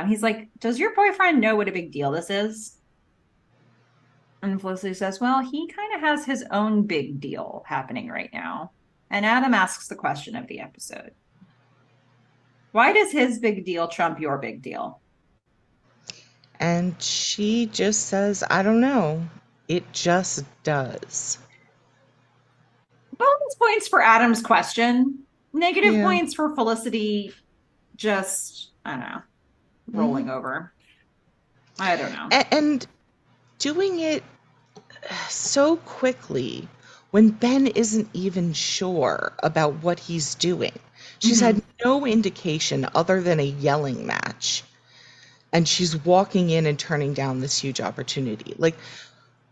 He's like, "Does your boyfriend know what a big deal this is?" And Felicity says, "Well, he kind of has his own big deal happening right now." And Adam asks the question of the episode: "Why does his big deal trump your big deal?" And she just says, "I don't know. It just does." Bonus points for Adam's question, negative Yeah. points for Felicity just, I don't know, Hmm. rolling over. I don't know. And doing it so quickly when Ben isn't even sure about what he's doing. She's Mm-hmm. had no indication other than a yelling match. And she's walking in and turning down this huge opportunity. Like,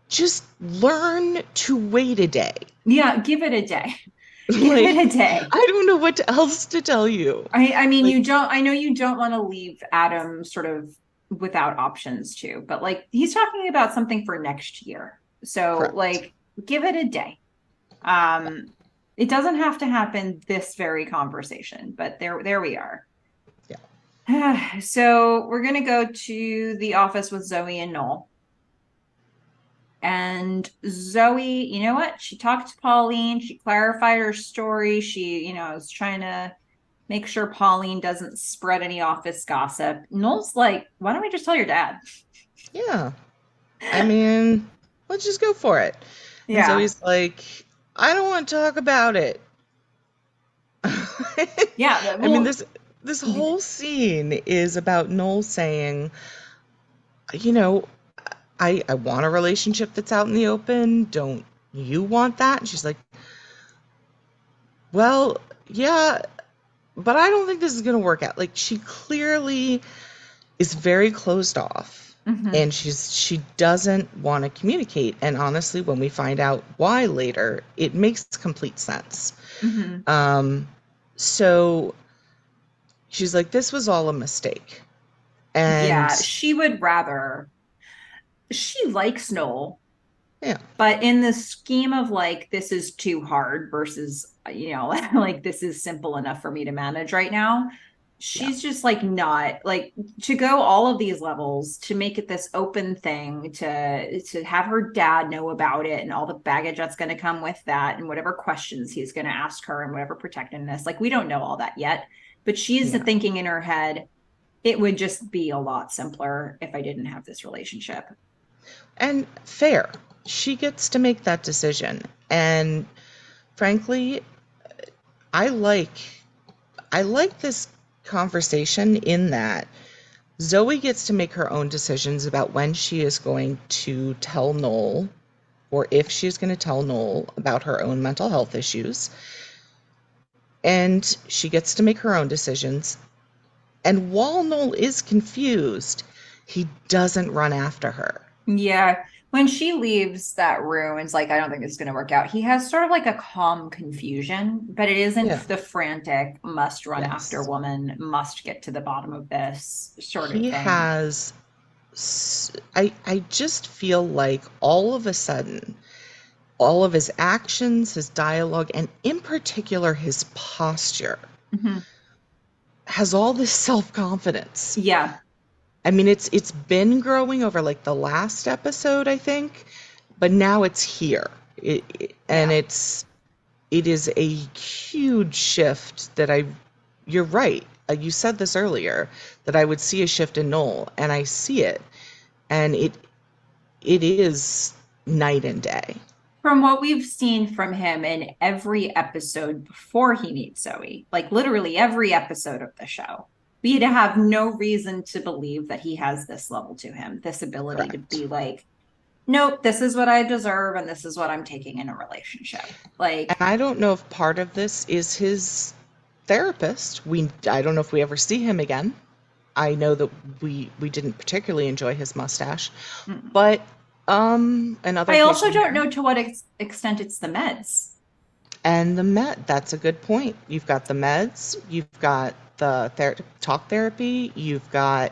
just learn to wait a day. Yeah, give it a day. Give Like, it a day. I don't know what else to tell you. I mean, Like, I know you don't want to leave Adam sort of without options too, but like he's talking about something for next year. So correct. like give it a day. Um, it doesn't have to happen this very conversation, but there we are. Yeah. So we're gonna go to the office with Zoe and Noel. And Zoe, you know what? She talked to Pauline, she clarified her story. She, is trying to make sure Pauline doesn't spread any office gossip. Noel's like, "Why don't we just tell your dad?" Yeah. I mean, let's just go for it. And Yeah. Zoe's like, I don't want to talk about it. Yeah. I mean, Well, this whole scene is about Noel saying, you know, I want a relationship that's out in the open. Don't you want that? And she's like, well, yeah, but I don't think this is going to work out. Like, she clearly is very closed off. Hmm. and she doesn't want to communicate. And honestly, when we find out why later, it makes complete sense. Hmm. Um, so she's like, this was all a mistake. And Yeah, she would rather, she likes Noel, yeah, but in the scheme of like, this is too hard versus, like this is simple enough for me to manage right now. yeah, She's just like not like to go all of these levels to make it this open thing to have her dad know about it and all the baggage that's going to come with that and whatever questions he's going to ask her and whatever protectiveness. Like we don't know all that yet, but she's yeah. thinking in her head, it would just be a lot simpler if I didn't have this relationship. And fair. She gets to make that decision. And frankly, I like I like this conversation in that Zoe gets to make her own decisions about when she is going to tell Noel, or if she's going to tell Noel about her own mental health issues. And she gets to make her own decisions. And while Noel is confused, he doesn't run after her. Yeah. When she leaves that room, it's like, I don't think it's going to work out. He has sort of like a calm confusion, but it Yeah. isn't the frantic, must run after Yes. woman, must get to the bottom of this sort of He thing. has. I just feel like all of a sudden, all of his actions, his dialogue, and in particular his posture Mhm. has all this self-confidence. Yeah. I mean, it's been growing over like the last episode, I think, but now it's here. And Yeah. it is a huge shift that you're right. You said this earlier that I would see a shift in Noel, and I see it, and it is night and day. From what we've seen from him in every episode before he meets Zoe, like literally every episode of the show, we'd have no reason to believe that he has this level to him, this ability to Correct. be like, nope, this is what I deserve and this is what I'm taking in a relationship. And Like, I don't know if part of this is his therapist. I don't know if we ever see him again. I know that we didn't particularly enjoy his mustache, mm. but another I also occasion don't here. know to what extent it's the meds. And the med, that's a good point. You've got the meds, you've got the talk therapy, you've got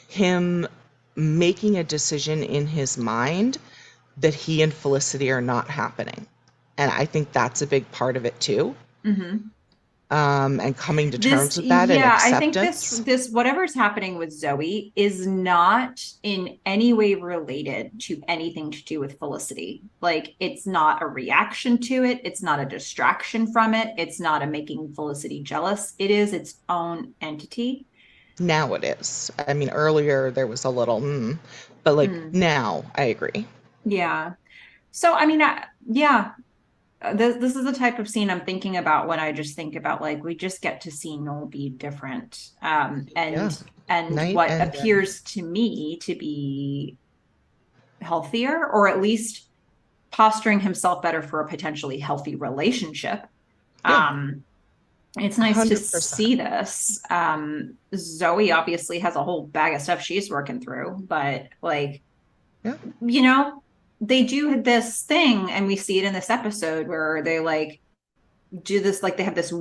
him making a decision in his mind that he and Felicity are not happening. And I think that's a big part of it too. Mm-hmm. And coming to This, terms with that and yeah, I think acceptance. this whatever's happening with Zoe is not in any way related to anything to do with Felicity. Like it's not a reaction to it, it's not a distraction from it, it's not a making Felicity jealous. It is its own entity. Now it is. I mean, earlier there was a little, but like Mm, now I agree. yeah. So I mean, yeah, this is the type of scene I'm thinking about when I just think about like we just get to see Noel be different, Yeah. and Night what and day. appears to me to be healthier, or at least posturing himself better for a potentially healthy relationship. Yeah. Um, it's nice to 100%. see this. Zoe obviously has a whole bag of stuff she's working through, but like Yeah. you know, they do this thing, and we see it in this episode where they like do this like they have this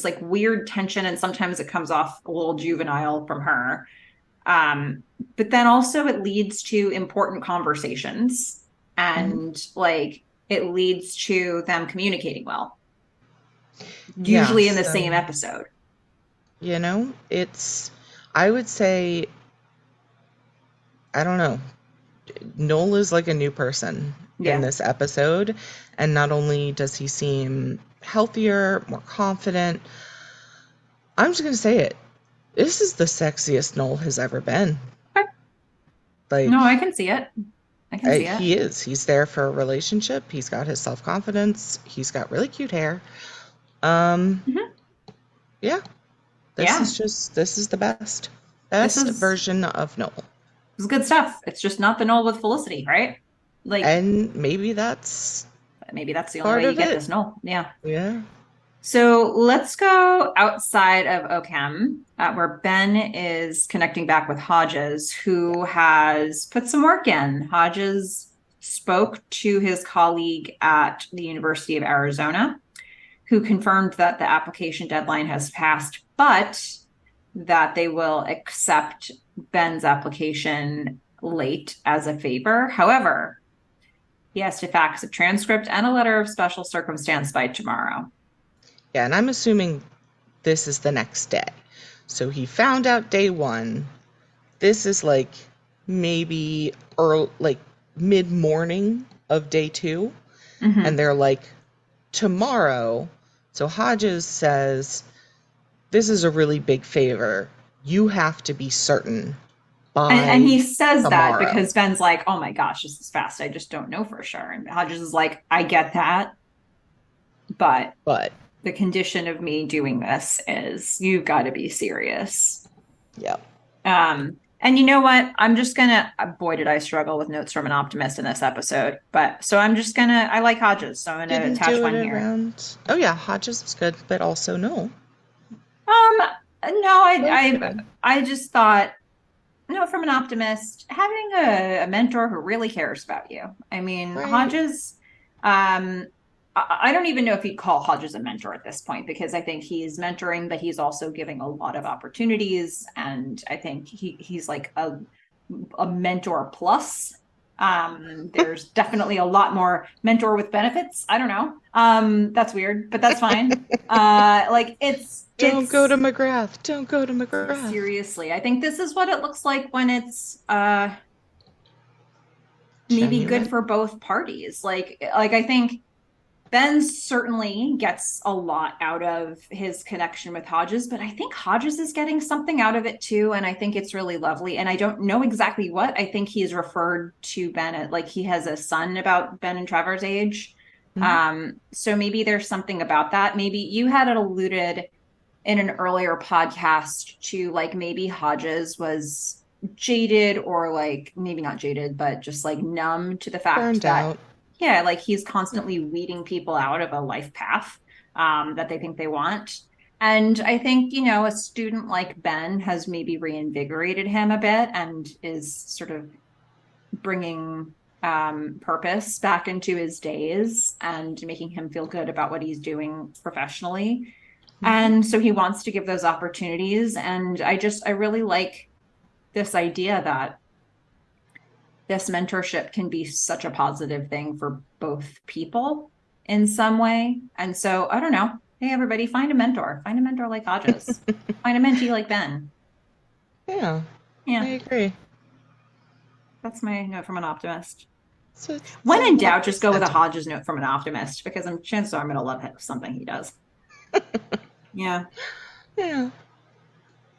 like weird tension and sometimes it comes off a little juvenile from her, but then also it leads to important conversations Hmm. and like it leads to them communicating well, Yeah. usually in the same So, episode. I would say, I don't know. Noel is like a new person in Yeah. this episode. And not only does he seem healthier, more confident, I'm just going to say it. This is the sexiest Noel has ever been. Okay. Like, No, I can see it. I can see it. he is. He's there for a relationship. He's got his self confidence. He's got really cute hair. Um, Mhm. yeah, Yeah. this is the This best is version of Noel. this is good stuff. It's just not the Noel with Felicity, right? Like And maybe that's maybe that's the only part way you of get it. this Noel. Yeah. Yeah. So let's go outside of Oakham, where Ben is connecting back with Hodges, who has put some work in. Hodges spoke to his colleague at the University of Arizona, who confirmed that the application deadline has passed, but that they will accept Ben's application late as a favor. However, he has to fax a transcript and a letter of special circumstance by tomorrow. Yeah, and I'm assuming this is the next day. So he found out day one. This is like maybe early, like mid morning of day two. And Mm-hmm. they're like, tomorrow. So Hodges says, this is a really big favor. You have to be certain And by he says that tomorrow. because Ben's like, oh my gosh, this is fast. I just don't know for sure. And Hodges is like, I get that, but But the condition of me doing this is you've got to be serious. yeah, And you know what? I'm just gonna, boy, did I struggle with notes from an optimist in this episode. But so I'm just gonna, I like Hodges, so I'm gonna didn't attach do it one here. around. Oh yeah, Hodges was good, but also no. Um, no, Both good. I just thought, from an optimist, having a mentor who really cares about you. I mean, Right. Hodges, I don't even know if you'd call Hodges a mentor at this point because I think he's mentoring, but he's also giving a lot of opportunities. And I think he's like a mentor plus. There's definitely a lot more mentor with benefits. I don't know. That's weird, but that's fine. Like Don't go to it's McGrath. Don't go to McGrath. seriously, I think this is what it looks like when it's maybe good Genuine. for both parties. Like I think Ben certainly gets a lot out of his connection with Hodges, but I think Hodges is getting something out of it too. And I think it's really lovely. And I don't know exactly what. I think he's referred to Ben at, like he has a son about Ben and Trevor's age. Mhm. So maybe there's something about that. Maybe you had it alluded in an earlier podcast to like maybe Hodges was jaded or like maybe not jaded, but just like numb to the fact Burned that out. yeah, like he's Yeah. constantly weeding people out of a life path that they think they want. And I think, a student like Ben has maybe reinvigorated him a bit and is sort of bringing purpose back into his days and making him feel good about what he's doing professionally. Mhm. And so he wants to give those opportunities. And I really like this idea that this mentorship can be such a positive thing for both people in some way. And so I don't know. Hey, everybody, find a mentor like Hodges, find a mentee like Ben. Yeah, I Yeah, agree. that's my note from an optimist. So it's When a in doubt, lovely just go with a sentiment. Hodges note from an optimist because chances are I'm going to love something he does. Yeah. Yeah,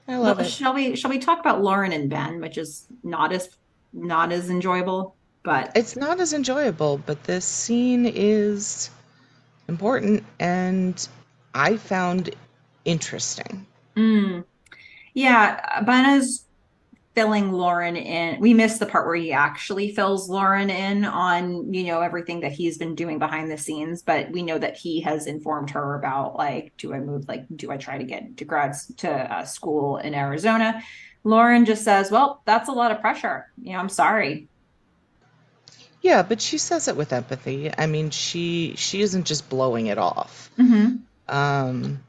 I love Well, it. shall we talk about Lauren and Ben, which is not as enjoyable, but It's not as enjoyable, but this scene is important and I found interesting. mm, yeah, Ben is filling Lauren in. We missed the part where he actually fills Lauren in on, everything that he's been doing behind the scenes, but we know that he has informed her about like, do I try to get to school in Arizona? Lauren just says, well, that's a lot of pressure. I'm sorry. Yeah, but she says it with empathy. I mean, she isn't just blowing it off. Mm-hmm. Um,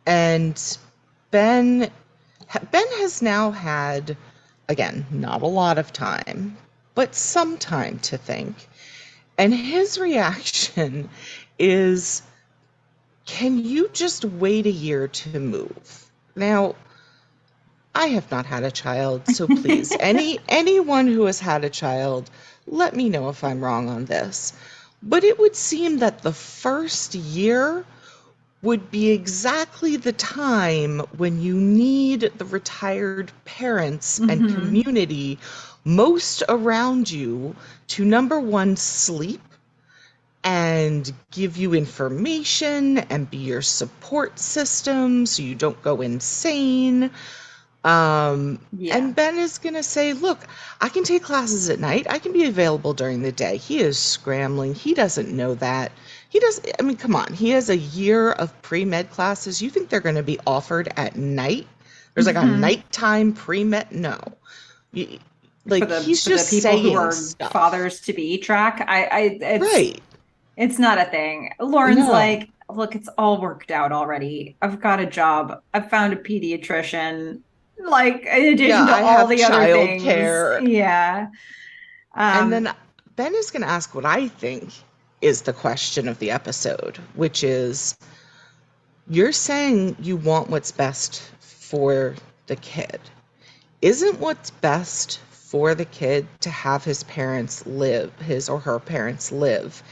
and Ben Ben has now had, again, not a lot of time, but some time to think. And his reaction is, can you just wait a year to move? Now, I have not had a child, so please, anyone who has had a child, let me know if I'm wrong on this. But it would seem that the first year would be exactly the time when you need the retired parents and Mm-hmm. community most around you to number one, sleep and give you information and be your support system so you don't go insane. Yeah. And Ben is going to say, look, I can take classes at night. I can be available during the day. He is scrambling. He doesn't know that. He does. I mean, come on. He has a year of pre-med classes. You think they're going to be offered at night? There's like a Hmm. nighttime pre-med? No. You, For like, the he's for the just people who saying are stuff. fathers to be track, Right. it's not a thing. Lauren's No. like, look, it's all worked out already. I've got a job. I've found a pediatrician. Like, in Yeah, addition to I all have the other things. childcare. Yeah. And Um, then Ben is going to ask what I think is the question of the episode, which is, you're saying you want what's best for the kid. Isn't what's best for the kid to have his or her parents live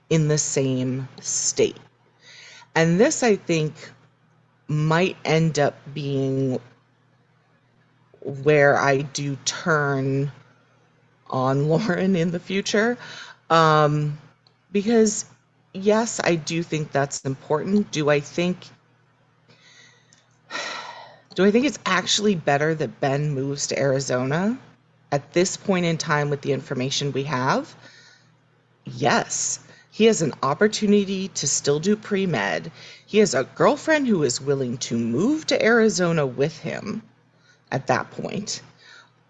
in the same state? And this, I think, might end up being where I do turn on Lauren in the future. Um, because, yes, I do think that's important. Do I think it's actually better that Ben moves to Arizona at this point in time with the information we have? Yes. He has an opportunity to still do pre-med. He has a girlfriend who is willing to move to Arizona with him at that point.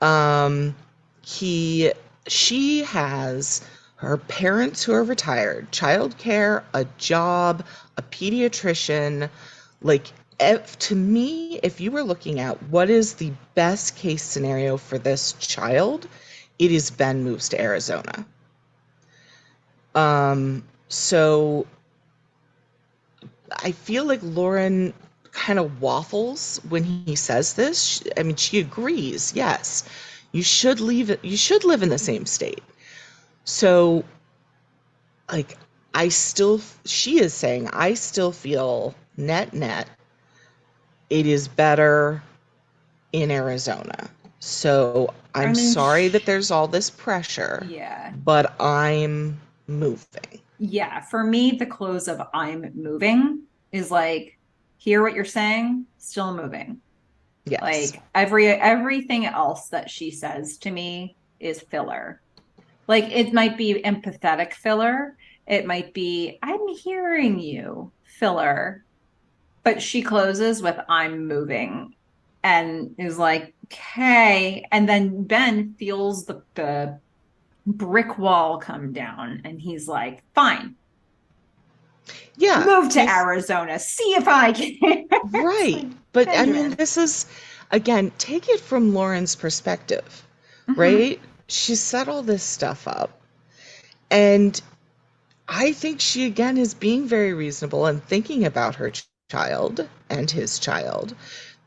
Um, he, she has her parents who are retired, childcare, a job, a pediatrician. Like, to me, if you were looking at what is the best case scenario for this child, it is Ben moves to Arizona. So I feel like Lauren kind of waffles when he says this. I mean, she agrees, yes, you should live in the same state. So, like, she is saying, I still feel net net, it is better in Arizona. So I I'm mean, sorry that there's all this pressure, yeah. but I'm moving. Yeah. For me, the close of I'm moving is like, hear what you're saying, still moving. Yes. Like everything else that she says to me is filler. Like it might be empathetic filler. It might be, I'm hearing you filler. But she closes with, I'm moving and is like, okay. And then Ben feels the brick wall come down and he's like, fine, Yeah, move to he's Arizona. See if I can. It's right. like, But I mean, Benjamin. this is, again, take it from Lauren's perspective, Mm-hmm. right? She set all this stuff up. And I think she, again, is being very reasonable and thinking about her child and his child.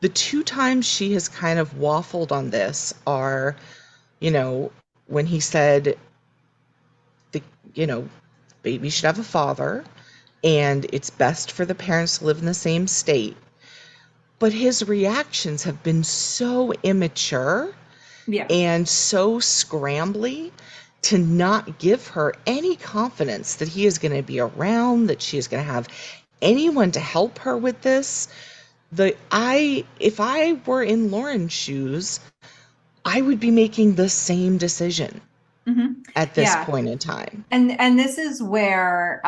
The two times she has kind of waffled on this are, you know, when he said, the, you know, baby should have a father and it's best for the parents to live in the same state. But his reactions have been so immature Yeah. and so scrambly to not give her any confidence that he is going to be around, that she is going to have anyone to help her with this. If I were in Lauren's shoes, I would be making the same decision Mm-hmm. at this Yeah. point in time. And this is where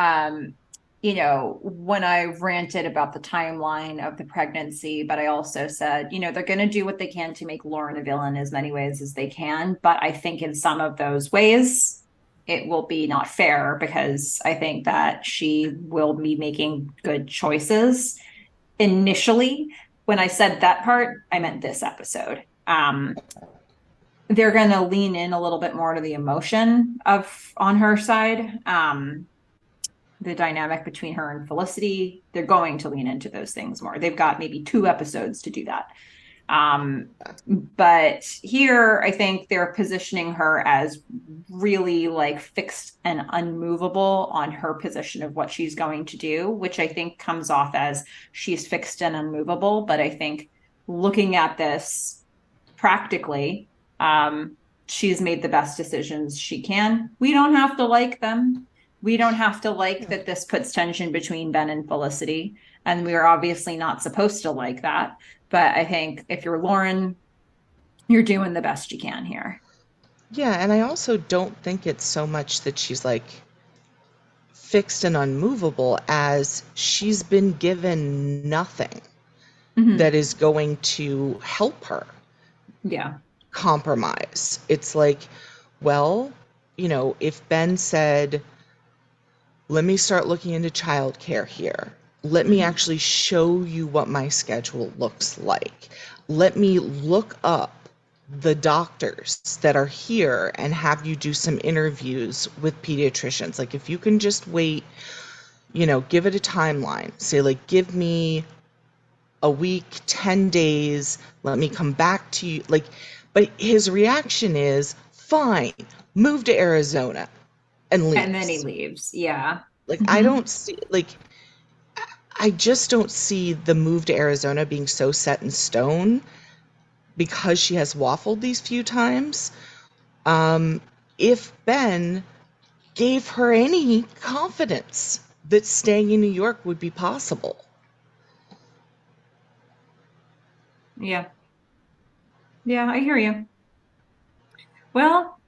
when I ranted about the timeline of the pregnancy, but I also said, they're going to do what they can to make Lauren a villain as many ways as they can, but I think in some of those ways it will be not fair because I think that she will be making good choices initially. When I said that part, I meant this episode. They're going to lean in a little bit more to the emotion of on her side. The dynamic between her and Felicity, they're going to lean into those things more. They've got maybe 2 episodes to do that. Um, but here, I think they're positioning her as really like fixed and unmovable on her position of what she's going to do, which I think comes off as she's fixed and unmovable. But I think looking at this practically, she's made the best decisions she can. We don't have to like them. We don't have to like that this puts tension between Ben and Felicity. And we're obviously not supposed to like that. But I think if you're Lauren, You're doing the best you can here. Yeah, and I also don't think it's so much that she's like fixed and unmovable as she's been given nothing Hmm. that is going to help her Yeah. compromise. It's like, well, if Ben said, let me start looking into childcare here. Let me Hmm. actually show you what my schedule looks like. Let me look up the doctors that are here and have you do some interviews with pediatricians. Like, if you can just wait, give it a timeline. Say, like, give me a week, 10 days, let me come back to you. Like, but his reaction is, fine, move to Arizona and And then he leaves. leaves. Yeah. Like, I Hmm. don't see, like, I just don't see the move to Arizona being so set in stone because she has waffled these few times. Um, if Ben gave her any confidence that staying in New York would be possible. Yeah. Yeah, I hear you. Well,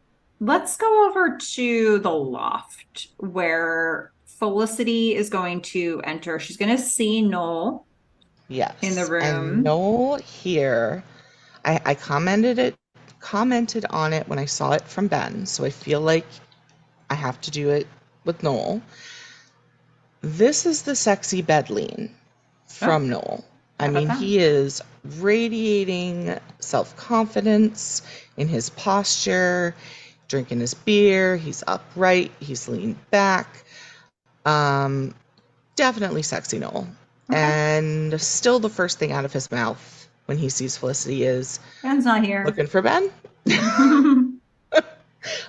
let's go over to the loft where Felicity is going to enter. She's going to see Noel in the Yes. And room. Noel here, I commented on it when I saw it from Ben, so I feel like I have to do it with Noel. This is the sexy bed lean Oh, from Noel. I how about mean, that? he is radiating self-confidence in his posture, drinking his beer, he's upright, he's leaned back. Um, Definitely sexy Noel. Okay. And still the first thing out of his mouth when he sees Felicity is, Ben's not here. looking for Ben? Like,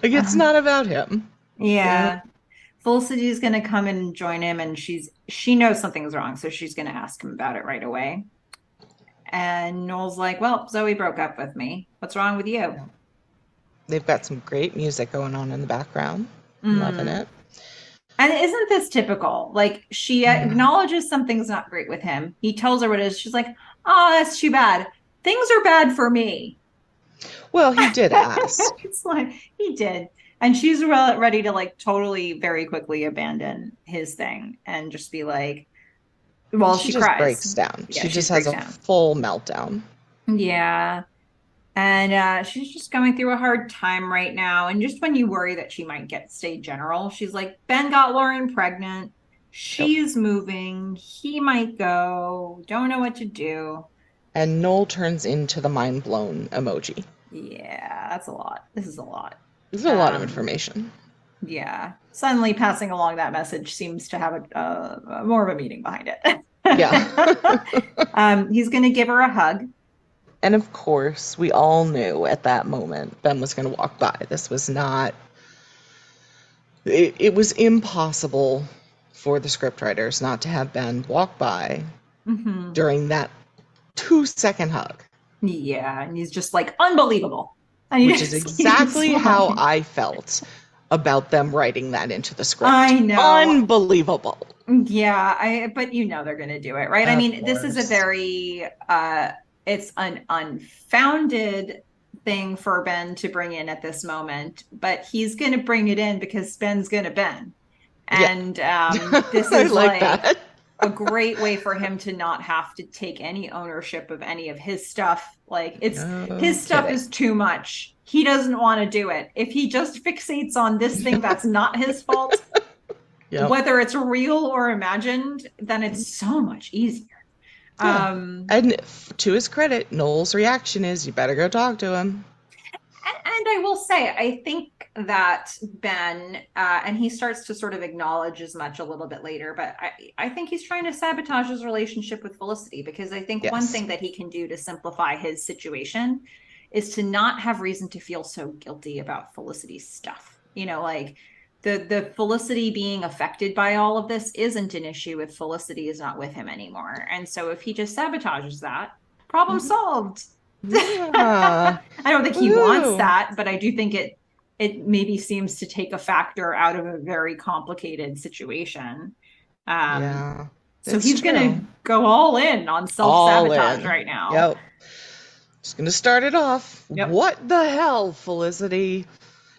it's Uh, not about him. Yeah. yeah. Felicity's going to come and join him, and she knows something's wrong, so she's going to ask him about it right away. And Noel's like, "Well, Zoe broke up with me. What's wrong with you?" They've got some great music going on in the background. I'm loving Mm. it. And isn't this typical? Like she Yeah. acknowledges something's not great with him. He tells her what it is. She's like, "Oh, that's too bad. Things are bad for me." Well, he did ask. It's like he did. And she's ready to like totally very quickly abandon his thing and just be like, well, She she just cries. breaks down. Yeah, She she just has breaks a down. full meltdown. Yeah. And she's just going through a hard time right now. And just when you worry that she might get stay general, she's like, Ben got Lauren pregnant. Yep. She's moving. He might go. Don't know what to do. And Noel turns into the mind blown emoji. Yeah, that's a lot. This is a lot. This is a lot of Um, information. yeah. Suddenly passing along that message seems to have more of a meaning behind Yeah. it. He's going to give her a hug. And of course, we all knew at that moment Ben was going to walk by. This was not, it was impossible for the scriptwriters not to have Ben walk by Hmm. during that 2-second hug, Yeah, and he's just like unbelievable. And he which is just keeps exactly how walking. I felt about them writing that into the script. I know. Unbelievable. Yeah, but they're going to do it, right? I Of mean, this is a course. very it's an unfounded thing for Ben to bring in at this moment, but he's going to bring it in because Ben's going to Ben. Yeah. And this I is like like that. a great way for him to not have to take any ownership of any of his stuff. Like No his stuff kidding. is too much. He doesn't want to do it. If he just fixates on this thing that's not his fault, Yep. whether it's real or imagined, then it's so much easier. Yeah. Um, And to his credit, Noel's reaction is, you better go talk to him. and I will say, I think that Ben, and he starts to sort of acknowledge as much a little bit later, but I think he's trying to sabotage his relationship with Felicity because I think one Yes. thing that he can do to simplify his situation is to not have reason to feel so guilty about Felicity's stuff. Like the Felicity being affected by all of this isn't an issue if Felicity is not with him anymore. And so if he just sabotages that, problem Mhm. solved. Yeah. I don't think he wants Woohoo. that, but I do think it maybe seems to take a factor out of a very complicated situation. Um, Yeah. so It's he's true. gonna go all in on All self-sabotage in. right now. Yep. Just gonna start it off. Yep. What the hell, Felicity?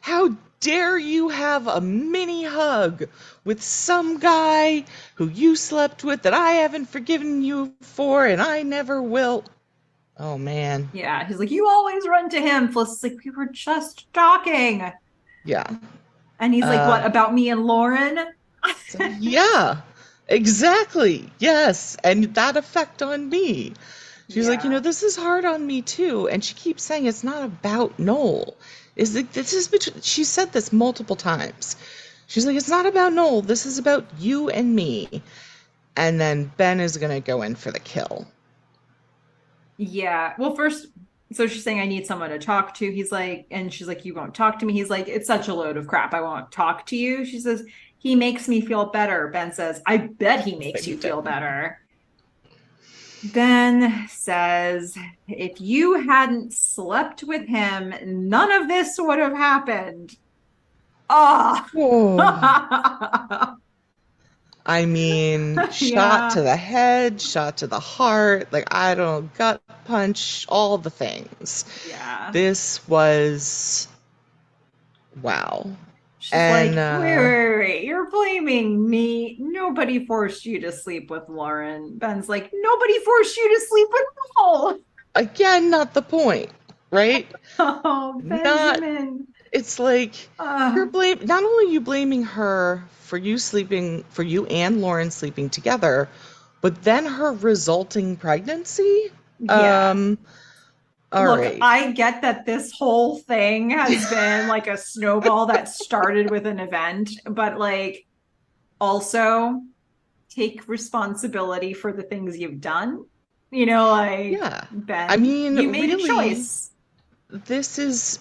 How dare you have a mini hug with some guy who you slept with that I haven't forgiven you for and I never will? Oh man. Yeah. He's like, you always run to him. Felicity's like, we were just talking. Yeah. And he's like, what Uh, about me and Lauren? so yeah, exactly. Yes. And that effect on me. She's like, Yeah. this is hard on me too. And she keeps saying it's not about Noel. Is like this is she said this multiple times. She's like, it's not about Noel. This is about you and me. And then Ben is gonna go in for the kill. Yeah. Well, first, so she's saying, I need someone to talk to. He's like, and she's like, you won't talk to me. He's like, it's such a load of crap. I won't talk to you. She says, he makes me feel better. Ben says, I bet he makes you feel better. Ben says, if you hadn't slept with him, none of this would have happened. Oh, Oh. I mean, shot yeah. to the head, shot to the heart, like I don't gut punch, all the things. Yeah. This was wow. She's And like, wait. You're blaming me. Nobody forced you to sleep with Lauren. Ben's like, nobody forced you to sleep with Noel. again, not the point, right? Oh, Not Benjamin. it's like Uh, not only are you blaming her for you and Lauren sleeping together, but then her resulting pregnancy. yeah. Um, all Look, right. I get that this whole thing has been like a snowball that started with an event, but like also take responsibility for the things you've done. Like Yeah. I Ben, mean, you made a really, choice. this is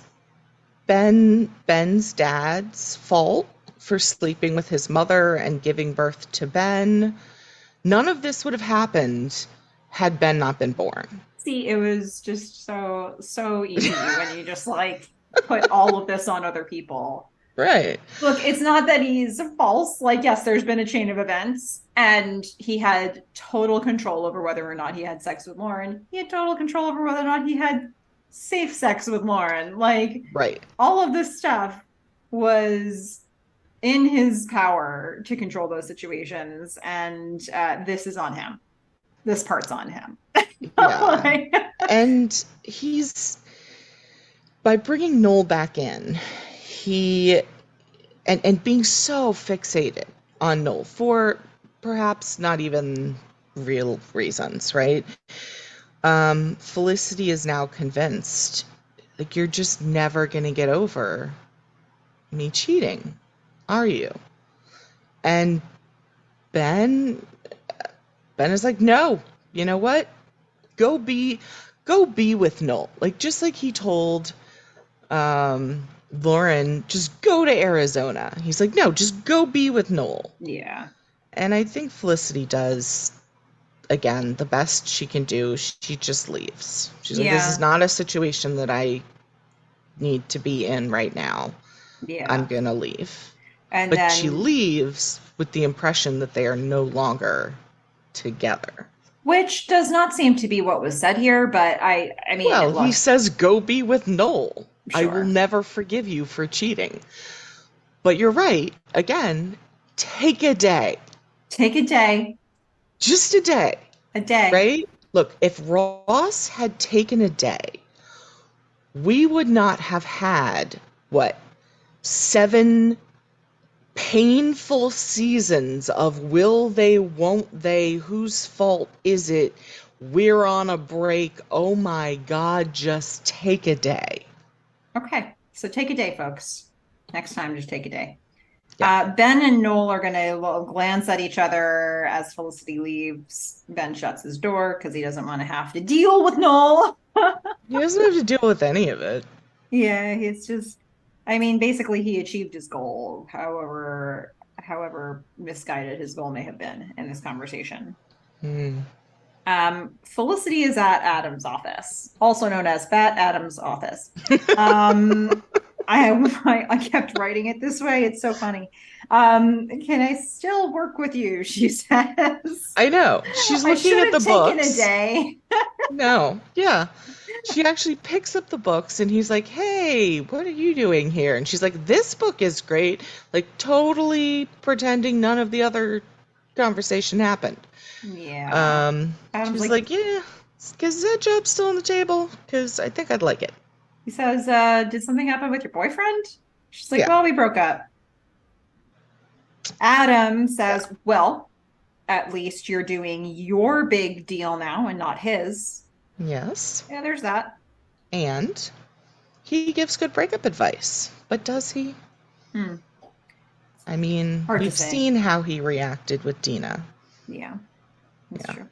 Ben's dad's fault for sleeping with his mother and giving birth to Ben. None of this would have happened had Ben not been born. See, it was just so easy when you just like put all of this on other people. Right. Look, it's not that he's false. Like, yes, there's been a chain of events, and he had total control over whether or not he had sex with Lauren. He had total control over whether or not he had safe sex with Lauren. Like, Right. all of this stuff was in his power to control those situations, and this is on him. This part's on him. Yeah. Like, And by bringing Noel back in, he and being so fixated on Noel for perhaps not even real reasons, right? Felicity is now convinced, like, you're just never gonna get over me cheating, are you? And Ben Ben is like, no, you know what? Go be go be with Noel. Like just like he told Lauren, just go to Arizona. He's like, no, just go be with Noel. yeah, And I think Felicity does, again, the best she can do. She just leaves. She's like, this is yeah, not a situation that I need to be in right now. I'm yeah. gonna leave. And But she then, leaves with the impression that they are no longer together. which does not seem to be what was said here, but I mean, Well, he look, says, go be with Noel. I will sure. never forgive you for cheating. But you're right. Again, take a day. Take a day, Just a day, a day. right? Look, if Ross had taken a day, we would not have had, what, 7 painful seasons of will they, won't they, whose fault is it, we're on a break, oh my God, just take a day. Okay, so take a day, folks. Next time, just take a day. Yeah. Ben and Noel are going to glance at each other as Felicity leaves. Ben shuts his door because he doesn't want to have to deal with Noel. He doesn't have to deal with any of it. Yeah, he's just, I mean, basically he achieved his goal, however misguided his goal may have been in this conversation. Hmm. Felicity is at Adam's office, also known as Fat Adam's office. Um, I kept writing it this way. It's so funny. Can I still work with you? She says. I know. She's I looking should at the have taken a books. day. No. Yeah. She actually picks up the books and he's like, "Hey, what are you doing here?" And she's like, "This book is great." Like totally pretending none of the other conversation happened. Yeah. Adam's She's like, like, "Yeah, is that job still on the table? Because I think I'd like it." he says, did something happen with your boyfriend? She's like, Yeah. well, we broke up. Adam Yeah. says, well, at least you're doing your big deal now and not his. Yes. Yeah, there's that. And he gives good breakup advice. But does he? Hmm. I mean, Hard to we've say. seen how he reacted with Dina. Yeah, that's Yeah. true.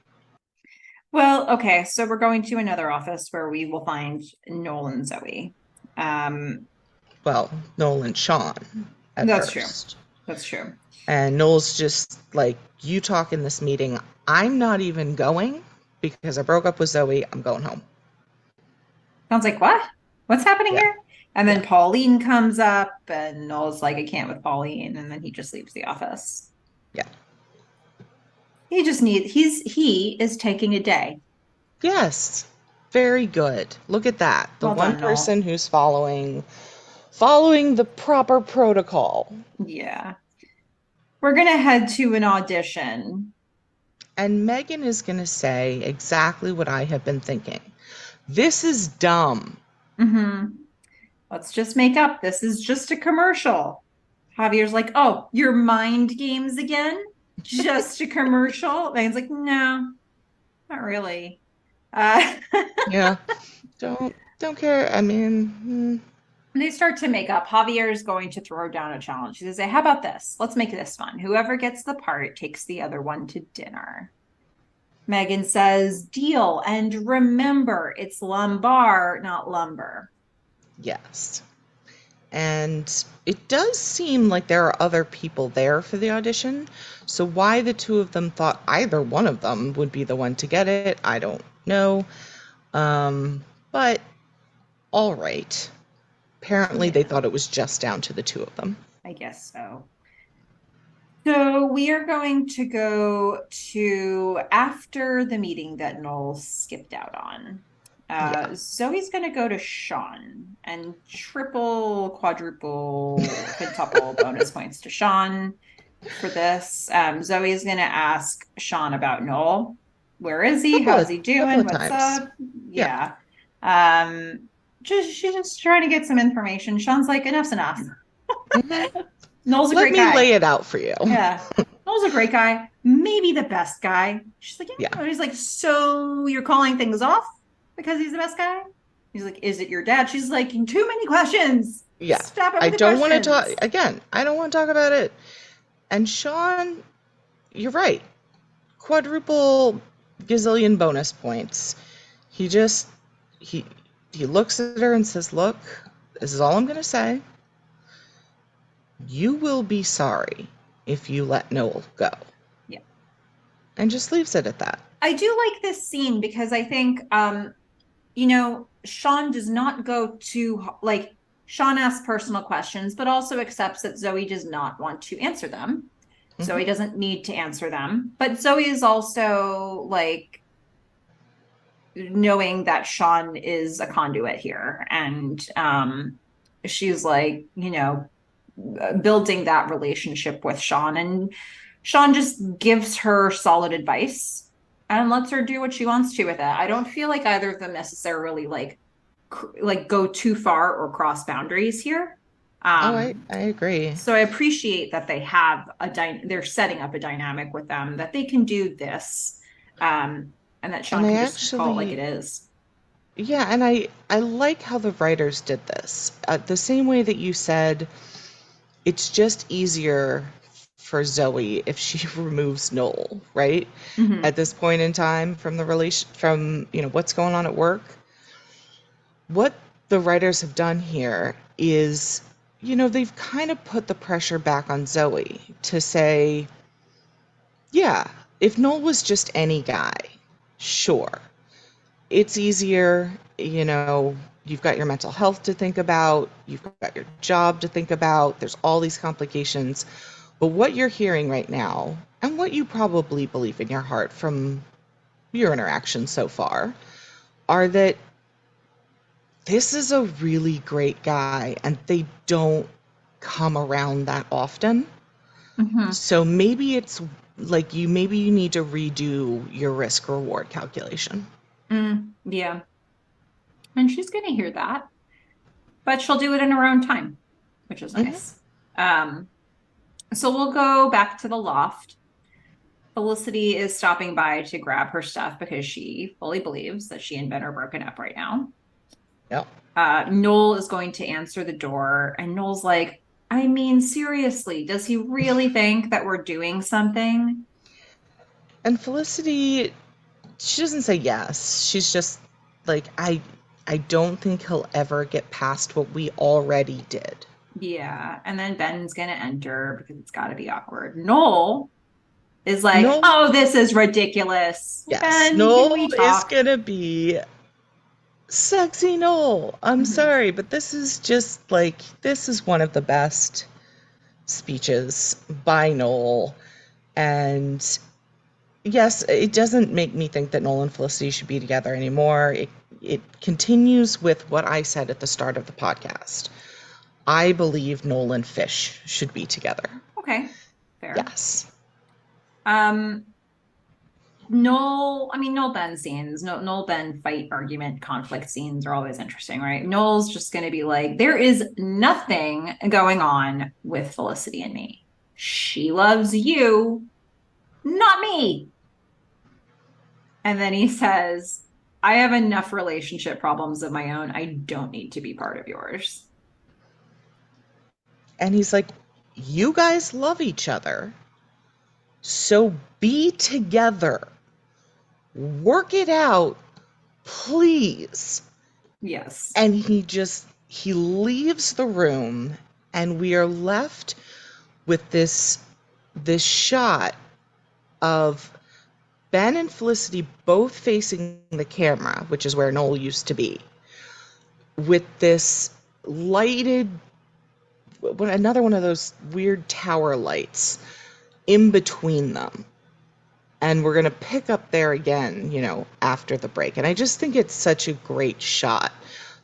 Well, okay, so we're going to another office where we will find Noel and Zoe. Um, Well, Noel and Sean at that's true. first. That's true. And Noel's just like, "You talk in this meeting. I'm not even going because I broke up with Zoe. I'm going home." Sounds like what? What's happening Yeah. here? And then Yeah. Pauline comes up, and Noel's like, I can't with Pauline, and then he just leaves the office. Yeah. He is taking a day. Yes. Very good. Look at that. The Well one done, Noel. person who's following the proper protocol. Yeah. We're gonna head to an audition. And Megan is going to say exactly what I have been thinking. This is dumb. Hmm. Let's just make up. This is just a commercial. Javier's like, oh, your mind games again? Just a commercial? Megan's like, no, not really. Uh, Yeah. Don't care. I mean, they start to make up. Javier is going to throw down a challenge. He says, hey, how about this? Let's make this fun. Whoever gets the part takes the other one to dinner. Megan says, deal. And remember, it's lumbar, not lumber. yes. And it does seem like there are other people there for the audition. So why the two of them thought either one of them would be the one to get it, I don't know. But all right. Apparently they Yeah, thought it was just down to the two of them. I guess so. So we are going to go to after the meeting that Noel skipped out on. Yeah. Zoe's going to go to Sean and triple, quadruple, quintuple bonus points to Sean for this. Zoe's going to ask Sean about Noel. Where is he? How's he Couple doing? of What's times. up? Yeah. Yeah. She's just trying to get some information. Sean's like, enough's enough. Hmm. Noel's a Let great me guy. lay it out for you. Yeah. Noel's a great guy, maybe the best guy. She's like, Yeah. yeah. He's like, so you're calling things off because he's the best guy? He's like, is it your dad? She's like, too many questions. Yeah. Stop it I with the don't want to talk questions. again. I don't want to talk about it. And Sean, you're right. Quadruple gazillion bonus points. He just he he looks at her and says, "Look, this is all I'm going to say. You will be sorry if you let Noel go." Yeah. And just leaves it at that. I do like this scene because I think, Sean does not go to like, Sean asks personal questions, but also accepts that Zoe does not want to answer them. Hmm. Zoe doesn't need to answer them. But Zoe is also like knowing that Sean is a conduit here. And she's like, building that relationship with Sean. And Sean just gives her solid advice and lets her do what she wants to with it. I don't feel like either of them necessarily like go too far or cross boundaries here. Oh, I agree. So I appreciate that they have they're setting up a dynamic with them that they can do this, and that And Sean I can just call it like it actually is. yeah, and I like how the writers did this. The same way that you said it's just easier for Zoe if she removes Noel, right? At Mm-hmm. this point in time from the relation from, what's going on at work. What the writers have done here is, they've kind of put the pressure back on Zoe to say, yeah, if Noel was just any guy, sure. It's easier, you've got your mental health to think about, you've got your job to think about, there's all these complications. But what you're hearing right now, and what you probably believe in your heart from your interactions so far, are that this is a really great guy, and they don't come around that often. Hmm. So maybe it's like maybe you need to redo your risk reward calculation. Yeah. And she's going to hear that, but she'll do it in her own time, which is Hmm. nice. Um, so we'll go back to the loft. Felicity is stopping by to grab her stuff because she fully believes that she and Ben are broken up right now. Yep. Noel is going to answer the door, and Noel's like, I mean, seriously, does he really think that we're doing something? And Felicity, she doesn't say yes. She's just like, I don't think he'll ever get past what we already did. Yeah. And then Ben's going to enter because it's got to be awkward. Noel is like, No, oh, this is ridiculous. yes, Ben, can Noel we is talk? gonna be sexy Noel. I'm Mhm. sorry, but this is one of the best speeches by Noel. And yes, it doesn't make me think that Noel and Felicity should be together anymore. It continues with what I said at the start of the podcast. I believe Noel and Fish should be together. Okay, fair. Yes. Um, Noel, I mean, Noel Ben scenes, Noel Ben fight argument conflict scenes are always interesting, right? Noel's just going to be like, there is nothing going on with Felicity and me. She loves you, not me. And then he says, I have enough relationship problems of my own. I don't need to be part of yours. And he's like, you guys love each other, so be together. Work it out, please. Yes. And he leaves the room, and we are left with this shot of Ben and Felicity both facing the camera, which is where Noel used to be, with this lighted, another one of those weird tower lights in between them. And we're going to pick up there again, after the break. And I just think it's such a great shot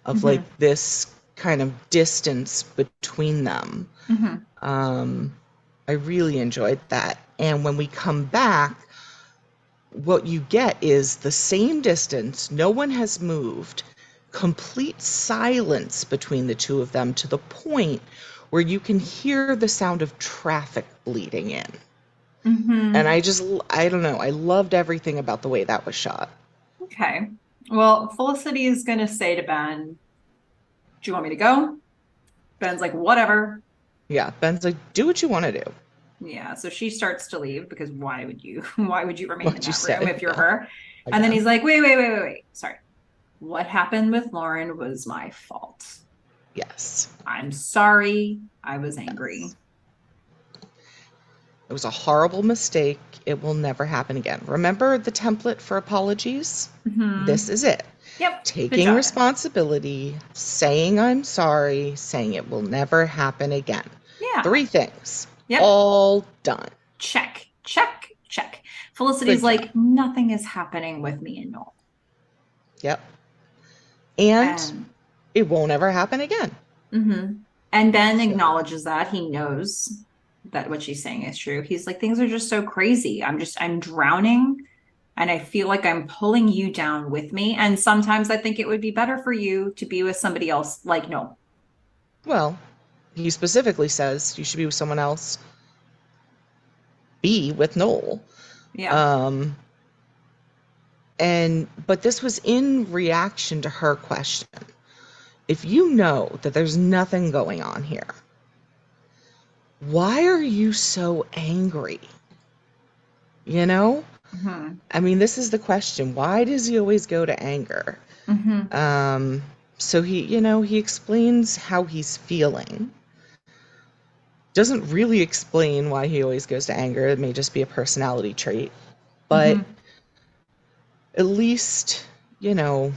of like Hmm. this kind of distance between them. Hmm. Um, I really enjoyed that. And when we come back, what you get is the same distance, no one has moved, complete silence between the two of them to the point where you can hear the sound of traffic bleeding in. And Hmm. I don't know, I loved everything about the way that was shot. Okay. Well, Felicity is going to say to Ben, do you want me to go? Ben's like, whatever. Yeah, Ben's like, do what you want to do. Yeah. So she starts to leave because why would you remain in What you that room say, if you're yeah, her? And then again. he's like, wait. Sorry. What happened with Lauren was my fault. Yes. I'm sorry. I was Yes. angry. It was a horrible mistake. It will never happen again. Remember the template for apologies? This Hmm. is it. Yep. Good Taking job, Ben. responsibility, saying I'm sorry, saying it will never happen again. Yeah. Three things. Yep. All done. Check, check, check. Felicity's Good job. like, nothing is happening with me and Noel. Yep. And And it won't ever happen again. mhm. And Ben So, acknowledges that. He knows that what she's saying is true. He's like, things are just so crazy. I'm drowning and I feel like I'm pulling you down with me. And sometimes I think it would be better for you to be with somebody else like Noel. well, he specifically says you should be with someone else. Be with Noel. Yeah. Um, but this was in reaction to her question. If you know that there's nothing going on here, why are you so angry? You know? Hmm. I mean, this is the question. Why does he always go to anger? Hmm. Um, so he explains how he's feeling. Doesn't really explain why he always goes to anger. It may just be a personality trait. But Hmm. at least, you know,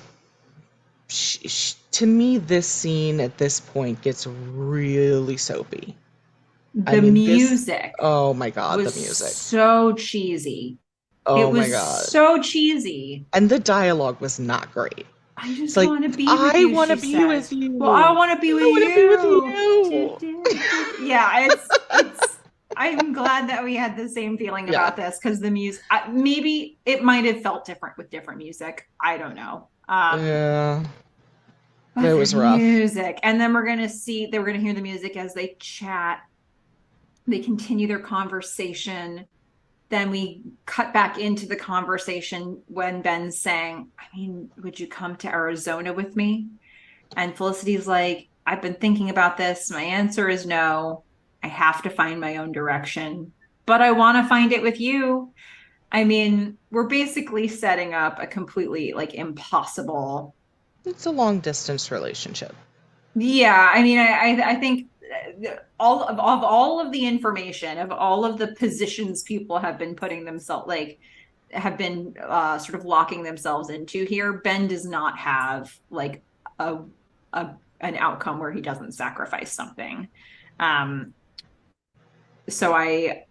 to me, this scene at this point gets really soapy. I The mean, music oh my God, the was music. so cheesy. It Oh my was God. so cheesy. And the dialogue was not great. I It's just like, want to be with I you, want to she be with says. Well, I you. want to be I with want to be with you. you. Yeah, I'm glad that we had the same feeling Yeah. about this because the music, maybe it might have felt different with different music. I don't know. Yeah. But It the was rough. music, and then we're gonna hear the music as they chat. They continue their conversation. Then we cut back into the conversation when Ben's saying, I mean, would you come to Arizona with me? And Felicity's like, I've been thinking about this. My answer is no. I have to find my own direction, but I want to find it with you. I mean, we're basically setting up a completely like impossible. It's a long distance relationship. Yeah, I mean, I think all of the information of all of the positions people have been putting themselves like have been sort of locking themselves into here. Ben does not have like a, an outcome where he doesn't sacrifice something. Um, so I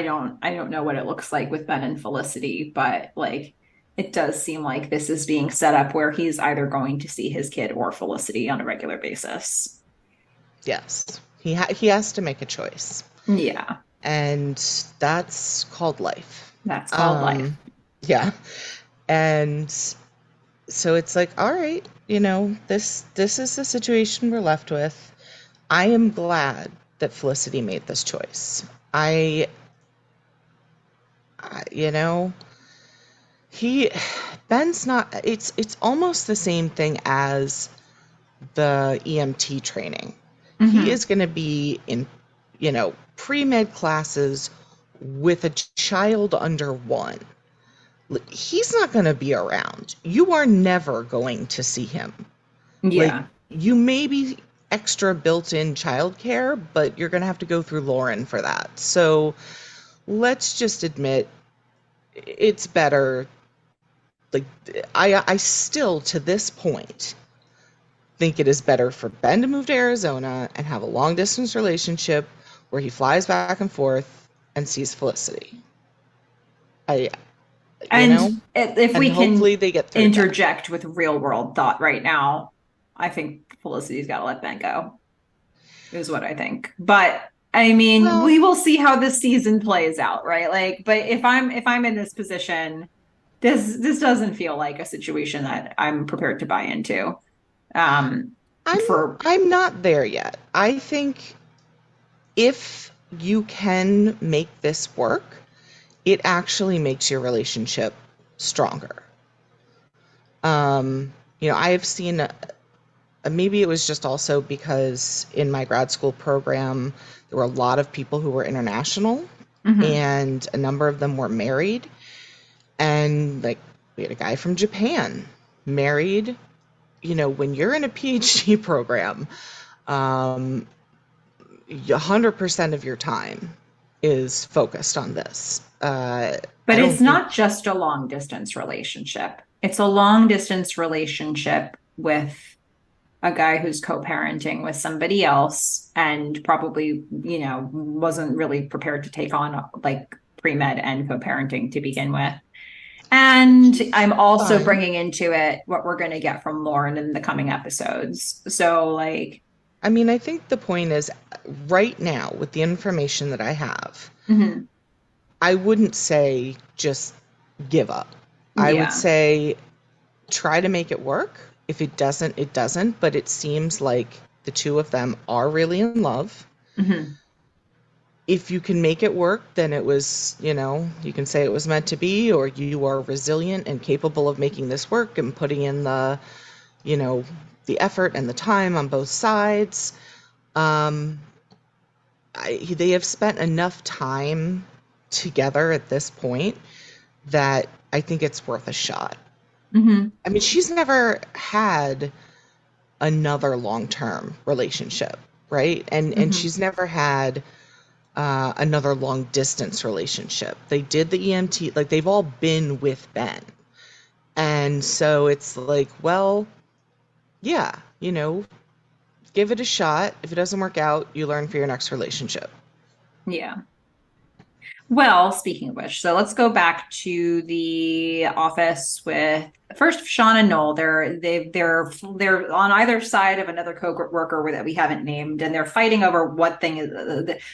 don't know what it looks like with Ben and Felicity, but like it does seem like this is being set up where he's either going to see his kid or Felicity on a regular basis. Yes. He has to make a choice. Yeah, And that's called life. that's called life. Um, yeah. And so it's like, all right, this is the situation we're left with. I am glad that Felicity made this choice. I, you know, he Ben's not it's almost the same thing as the EMT training. He Hmm. is going to be in, pre-med classes with a child under 1. He's not going to be around. You are never going to see him. Like, Yeah. you may be extra built-in childcare, but you're going to have to go through Lauren for that. So let's just admit it's better. Like, I still, to this point, think it is better for Ben to move to Arizona and have a long distance relationship where he flies back and forth and sees Felicity. I, you And know, if and we can hopefully they get through that. interject with real world thought right now, I think Felicity's got to let Ben go, is what I think. But I mean, Well, we will see how this season plays out, right? Like, but if I'm in this position, this doesn't feel like a situation that I'm prepared to buy into. Um, I'm for I'm not there yet. I think if you can make this work, it actually makes your relationship stronger. I have seen maybe it was just also because in my grad school program, there were a lot of people who were international Mhm. and a number of them were married. And like, we had a guy from Japan married. When you're in a PhD program, 100% of your time is focused on this. But I it's don't think not just a long distance relationship. It's a long distance relationship with a guy who's co-parenting with somebody else and probably, wasn't really prepared to take on like pre-med and co-parenting to begin with. And I'm also fine. bringing into it what we're going to get from Lauren in the coming episodes. So like, I mean, I think the point is right now, with the information that I have, mhm, I wouldn't say just give up. I would yeah. say try to make it work. If it doesn't, it doesn't. But it seems like the two of them are really in love. Mhm. If you can make it work, then it was, you can say it was meant to be, or you are resilient and capable of making this work and putting in you know, the effort and the time on both sides. Um, they have spent enough time together at this point that I think it's worth a shot. Mhm. I mean, she's never had another long-term relationship, right? And Mhm. she's never had another long distance relationship. They did the EMT, like they've all been with Ben. And so it's like, well, yeah, give it a shot. If it doesn't work out, you learn for your next relationship. Yeah. Well, speaking of which, so let's go back to the office with first Sean and Noel. They're on either side of another co-worker that we haven't named, and they're fighting over what thing is.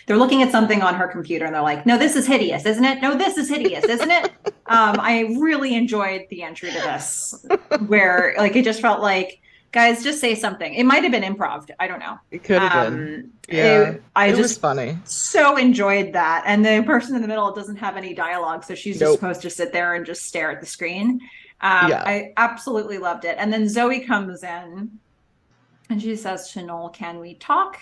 They're looking at something on her computer, and they're like, "No, this is hideous, isn't it? No, this is hideous, isn't it?" I really enjoyed the entry to this, where like it just felt like, guys, just say something. It might have been improv. I don't know. It could have been. Yeah, I it was just funny. so enjoyed that. And the person in the middle doesn't have any dialogue, so she's just Nope. supposed to sit there and just stare at the screen. Yeah. I absolutely loved it. And then Zoe comes in and she says to Noel, "Can we talk?"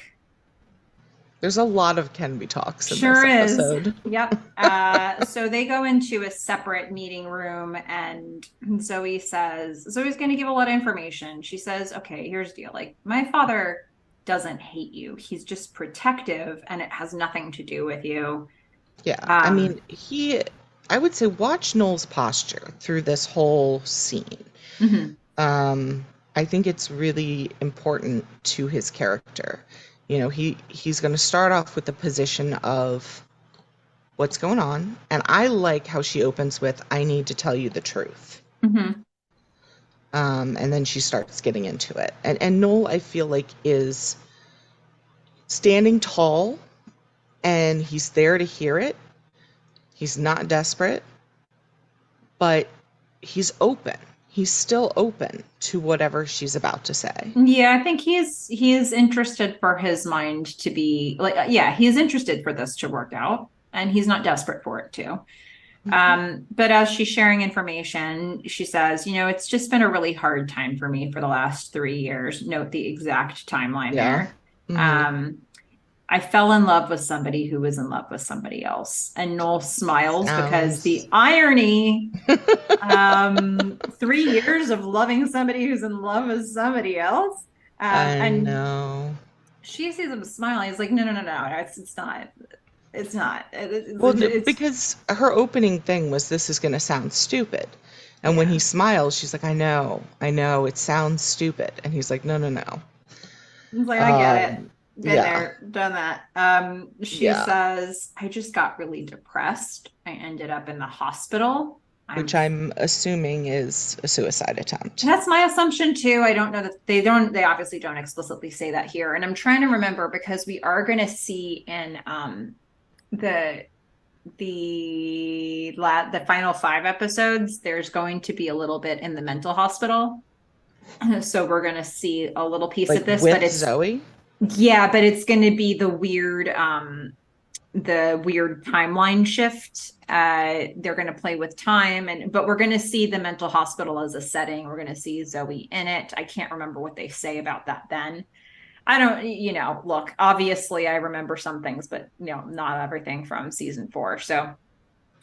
There's a lot of Can We Talks in this Sure is. episode. Yep. So they go into a separate meeting room, and Zoe's going to give a lot of information. She says, "Okay, here's the deal. Like, my father doesn't hate you. He's just protective, and it has nothing to do with you." Yeah, I Um, mean, I would say watch Noel's posture through this whole scene. mhm. Um, I think it's really important to his character. You know, he's going to start off with the position of what's going on, and I like how she opens with, "I need to tell you the truth." Mhm. And then she starts getting into it. And Noel, I feel like, is standing tall, and he's there to hear it. He's not desperate, but he's open. He's still open to whatever she's about to say. Yeah, I think he is interested for his mind to be like, yeah, he's interested for this to work out, and he's not desperate for it to. Mhm. But as she's sharing information, she says, "It's just been a really hard time for me for the last 3 years." Note the exact timeline Yeah. there. Hmm. Um, I fell in love with somebody who was in love with somebody else. And Noel smiles because Sounds. the irony, 3 years of loving somebody who's in love with somebody else. I And know. she sees him smiling. He's like, "No, no, no, no, it's not. It's not. Well, It's because her opening thing was, "This is going to sound stupid." And when he yeah." smiles, she's like, I know, it sounds stupid." And he's like, "No, no, no." It's like, I get Um, it. Been yeah, there, done that. She yeah. says, "I just got really depressed. I ended up in the hospital. I'm Which I'm assuming is a suicide attempt. That's my assumption too. I don't know that they obviously don't explicitly say that here. And I'm trying to remember because we are going to see in the the final 5 episodes, there's going to be a little bit in the mental hospital. So we're going to see a little piece Like of this, but with Zoe? yeah, but it's going to be the weird timeline shift. They're going to play with time, but we're going to see the mental hospital as a setting. We're going to see Zoe in it. I can't remember what they say about that then. I don't, look, obviously I remember some things, but not everything from season 4. So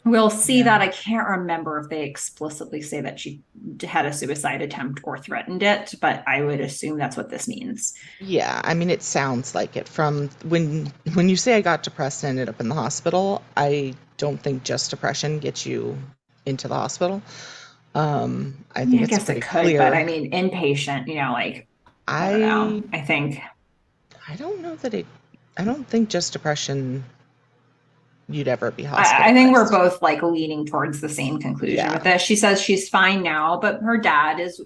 we'll see Yeah. that. I can't remember if they explicitly say that she had a suicide attempt or threatened it, but I would assume that's what this means. Yeah, I mean, it sounds like it. From when you say I got depressed and ended up in the hospital, I don't think just depression gets you into the hospital. I think Yeah, I it's guess it pretty could, but I clear. mean, inpatient, like, I don't know. I I think I don't know that it. I don't think just depression you'd ever be I think we're hospitalized. both like leaning towards the same conclusion with Yeah, this. She says she's fine now, but her dad is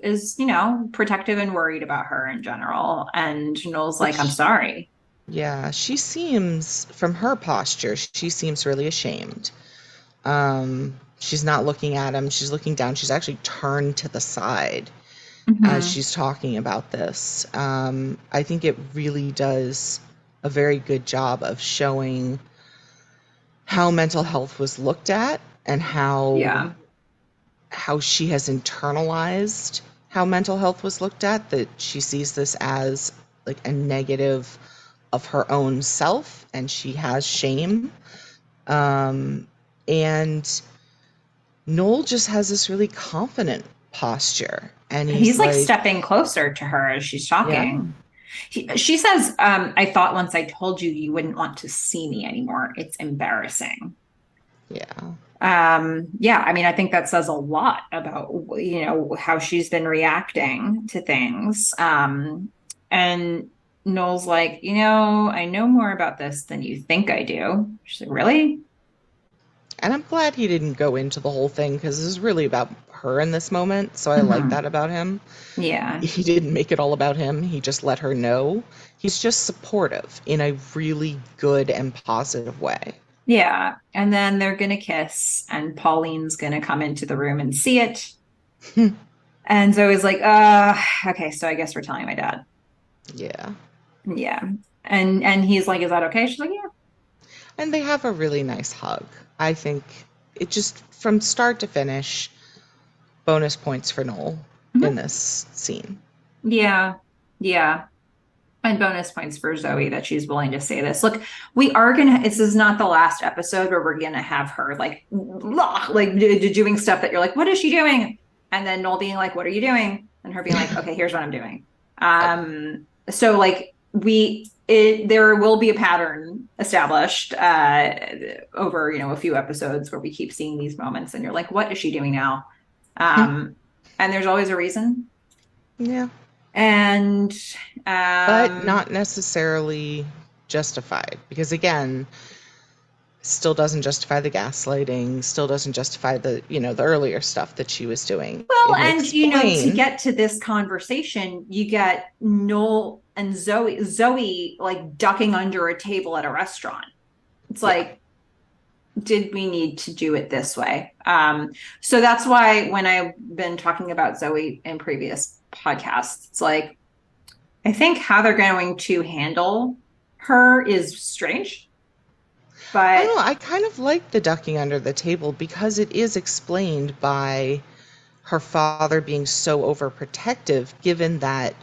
protective and worried about her in general. And Noel's like, "I'm which sorry." yeah, she seems from her posture, she seems really ashamed. She's not looking at him. She's looking down. She's actually turned to the side as Hmm. she's talking about this. I think it really does a very good job of showing how mental health was looked at and Yeah. how she has internalized how mental health was looked at, that she sees this as like a negative of her own self, and she has shame. Um, and Noel just has this really confident posture, and He's he's like like, stepping closer to her as she's yeah, talking. She says, "I thought once I told you you wouldn't want to see me anymore. It's embarrassing." yeah. Yeah, I mean, I think that says a lot about, how she's been reacting to things. And Noel's like, "I know more about this than you think I do." She's like, "Really?" And I'm glad he didn't go into the whole thing because this is really about her in this moment. So I like Hmm. that about him. Yeah. He didn't make it all about him. He just let her know. He's just supportive in a really good and positive way. Yeah. And then they're going to kiss, and Pauline's going to come into the room and see it. And Zoe's like, okay, so I guess we're telling my dad. Yeah. Yeah. And he's like, is that okay? She's like, yeah. And they have a really nice hug. I think it just, from start to finish, bonus points for Noel in Mhm. this scene. Yeah. Yeah. And bonus points for Zoe that she's willing to say this. Look, we are gonna. This is not the last episode where we're gonna have her like, like doing stuff that you're like, what is she doing? And then Noel being like, what are you doing? And her being like, okay, here's what I'm doing. Yep. So like there will be a pattern established over a few episodes where we keep seeing these moments, and you're like, what is she doing now? Um, and there's always a reason. Yeah. And But um, not necessarily justified. Because again, still doesn't justify the gaslighting, still doesn't justify the earlier stuff that she was doing. Well, It may and to explain. get to this conversation, you get Noel and Zoe like ducking under a table at a restaurant. It's Yeah. like, did we need to do it this way? So that's why when I've been talking about Zoe in previous podcasts, it's like I think how they're going to handle her is strange, I don't but know, I kind of like the ducking under the table because it is explained by her father being so overprotective, given that,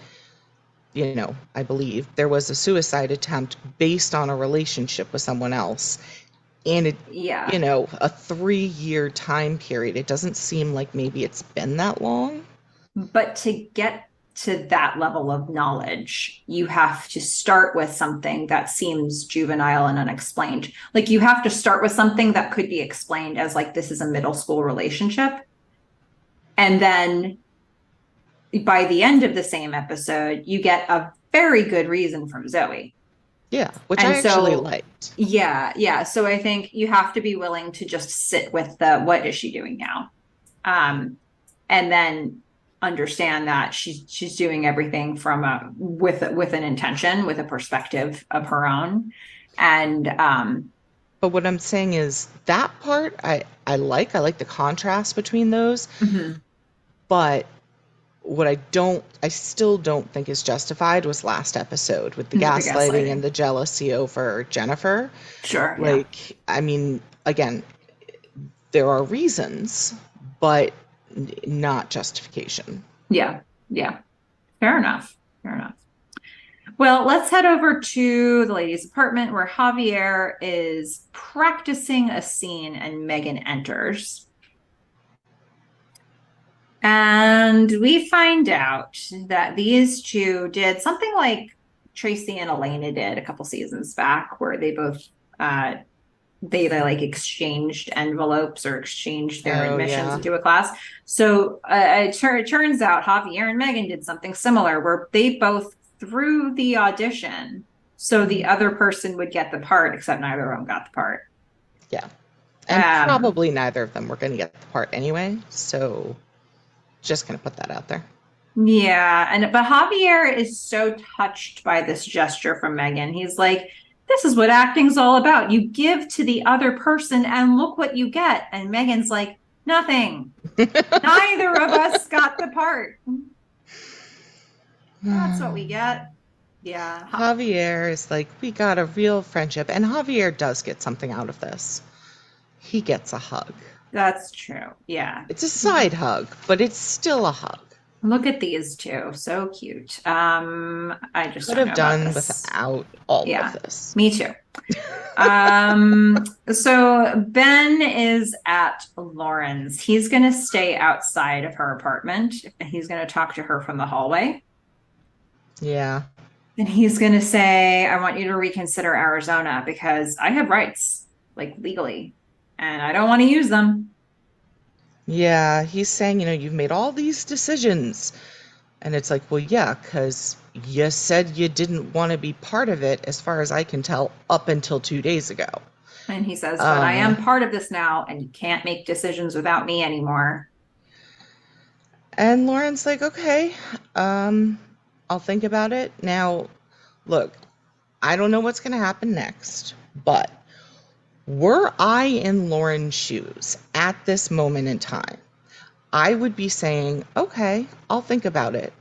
I believe there was a suicide attempt based on a relationship with someone else. And yeah. a 3-year time period. It doesn't seem like maybe it's been that long. But to get to that level of knowledge, you have to start with something that seems juvenile and unexplained. Like you have to start with something that could be explained as like this is a middle school relationship. And then by the end of the same episode, you get a very good reason from Zoe. Yeah, which And I actually so liked. yeah, yeah. So I think you have to be willing to just sit with the what is she doing now? And then understand that she's doing everything from a with an intention, with a perspective of her own. And But what I'm saying is that part I like the contrast between those, mhm, but what I still don't think is justified was last episode with the with the gaslighting and gaslighting. the jealousy over Jennifer. Sure, yeah. Like, I mean, again, there are reasons, but not justification. Yeah, yeah. Fair enough. Fair enough. Well, let's head over to the ladies' apartment where Javier is practicing a scene and Meghan enters. And we find out that these two did something like Tracy and Elena did a couple seasons back, where they both uh, they like exchanged envelopes or exchanged their Oh, admissions yeah. into a class. So it turns out Javier and Megan did something similar, where they both threw the audition so the other person would get the part, except neither of them got the part. Yeah. And Um, probably neither of them were going to get the part anyway. So just going to put that out there. Yeah, and but Javier is so touched by this gesture from Megan. He's like, "This is what acting's all about. You give to the other person, and look what you get." And Megan's like, "Nothing. Neither of us got the part. That's what we get." Yeah, Javier is like, we got a real friendship. And Javier does get something out of this. He gets a hug. that's true. Yeah. It's a side hug, but it's still a hug. Look at these two. So cute. I just Could don't have know about done this. without all of Yeah, this. me too. So Ben is at Lauren's. He's going to stay outside of her apartment. He's going to talk to her from the hallway. Yeah. And he's going to say, I want you to reconsider Arizona because I have rights, like legally, and I don't want to use them. Yeah. He's saying, you've made all these decisions. And it's like, well, yeah, because you said you didn't want to be part of it, as far as I can tell, up until 2 days ago. And he says, but I am Uh, part of this now, and you can't make decisions without me anymore. and Lauren's like, okay, um, I'll think about it. Now, look, I don't know what's going to happen next, but were I in Lauren's shoes at this moment in time, I would be saying, okay, I'll think about it.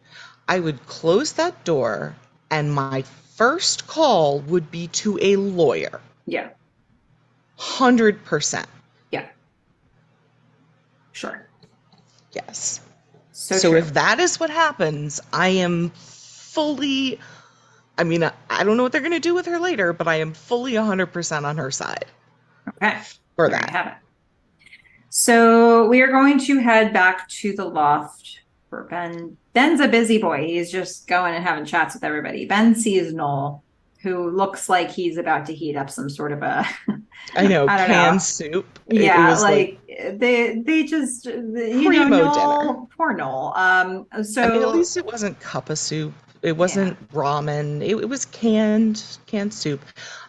I would close that door, and my first call would be to a lawyer. Yeah. 100%. Yeah. Sure. Yes. So So true. if that is what happens, I am fully, I mean, I don't know what they're going to do with her later, but I am fully 100% on her side Okay. for There you that. have it. So we are going to head back to the loft for Ben. Ben's a busy boy. He's just going and having chats with everybody. Ben sees Noel, who looks like he's about to heat up some sort of a, I know, I don't canned know. soup. It Yeah, was like like they just primo dinner. Noel, poor Noel. I mean, at So least it wasn't cup of soup. It yeah. wasn't ramen. It was canned soup.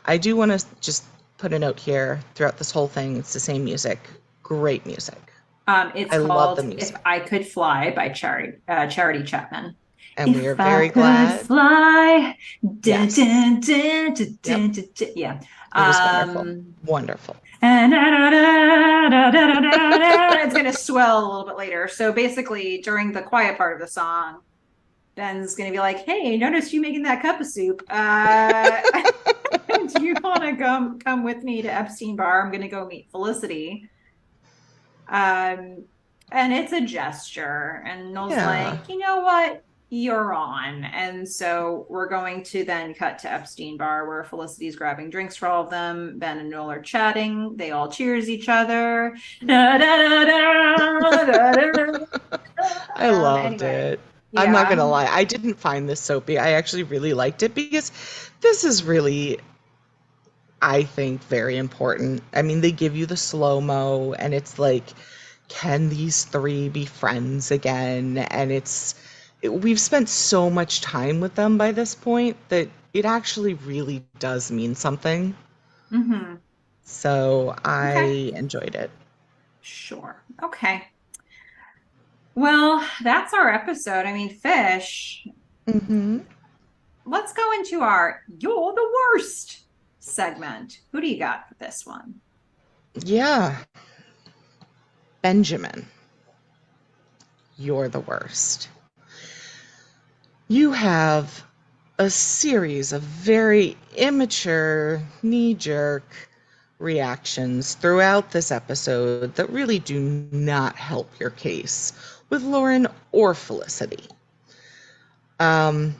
I do want to just put a note here throughout this whole thing. It's the same music. Great music. It's I love called the "If music. I Could Fly" by Charity Chapman. And we are If I very could glad. fly, dun, Yes. dun, dun, dun, Yep. dun, dun, dun. Yeah. It was wonderful. Um, Wonderful. and it's going to swell a little bit later. So basically, during the quiet part of the song, Ben's going to be like, "Hey, noticed you making that cup of soup. Do you want to come with me to Epstein Bar? I'm going to go meet Felicity." Um, and it's a gesture. And Noel's Yeah. like, you know what? You're on. And so we're going to then cut to Epstein Bar where Felicity's grabbing drinks for all of them. Ben and Noel are chatting. They all cheers each other. Da, da, da, da, I loved anyway, it. I'm not gonna yeah. lie, I didn't find this soapy. I actually really liked it because this is really, I think, very important. I mean, they give you the slow-mo and it's like, can these three be friends again? And we've spent so much time with them by this point that it actually really does mean something. Mm-hmm. So Okay. I enjoyed it. Sure. Okay. Well, that's our episode. I mean, Fish, Hmm. let's go into our You're the Worst segment. Who do you got for this one? Yeah, Benjamin, you're the worst. You have a series of very immature, knee jerk reactions throughout this episode that really do not help your case with Lauren or Felicity. Um,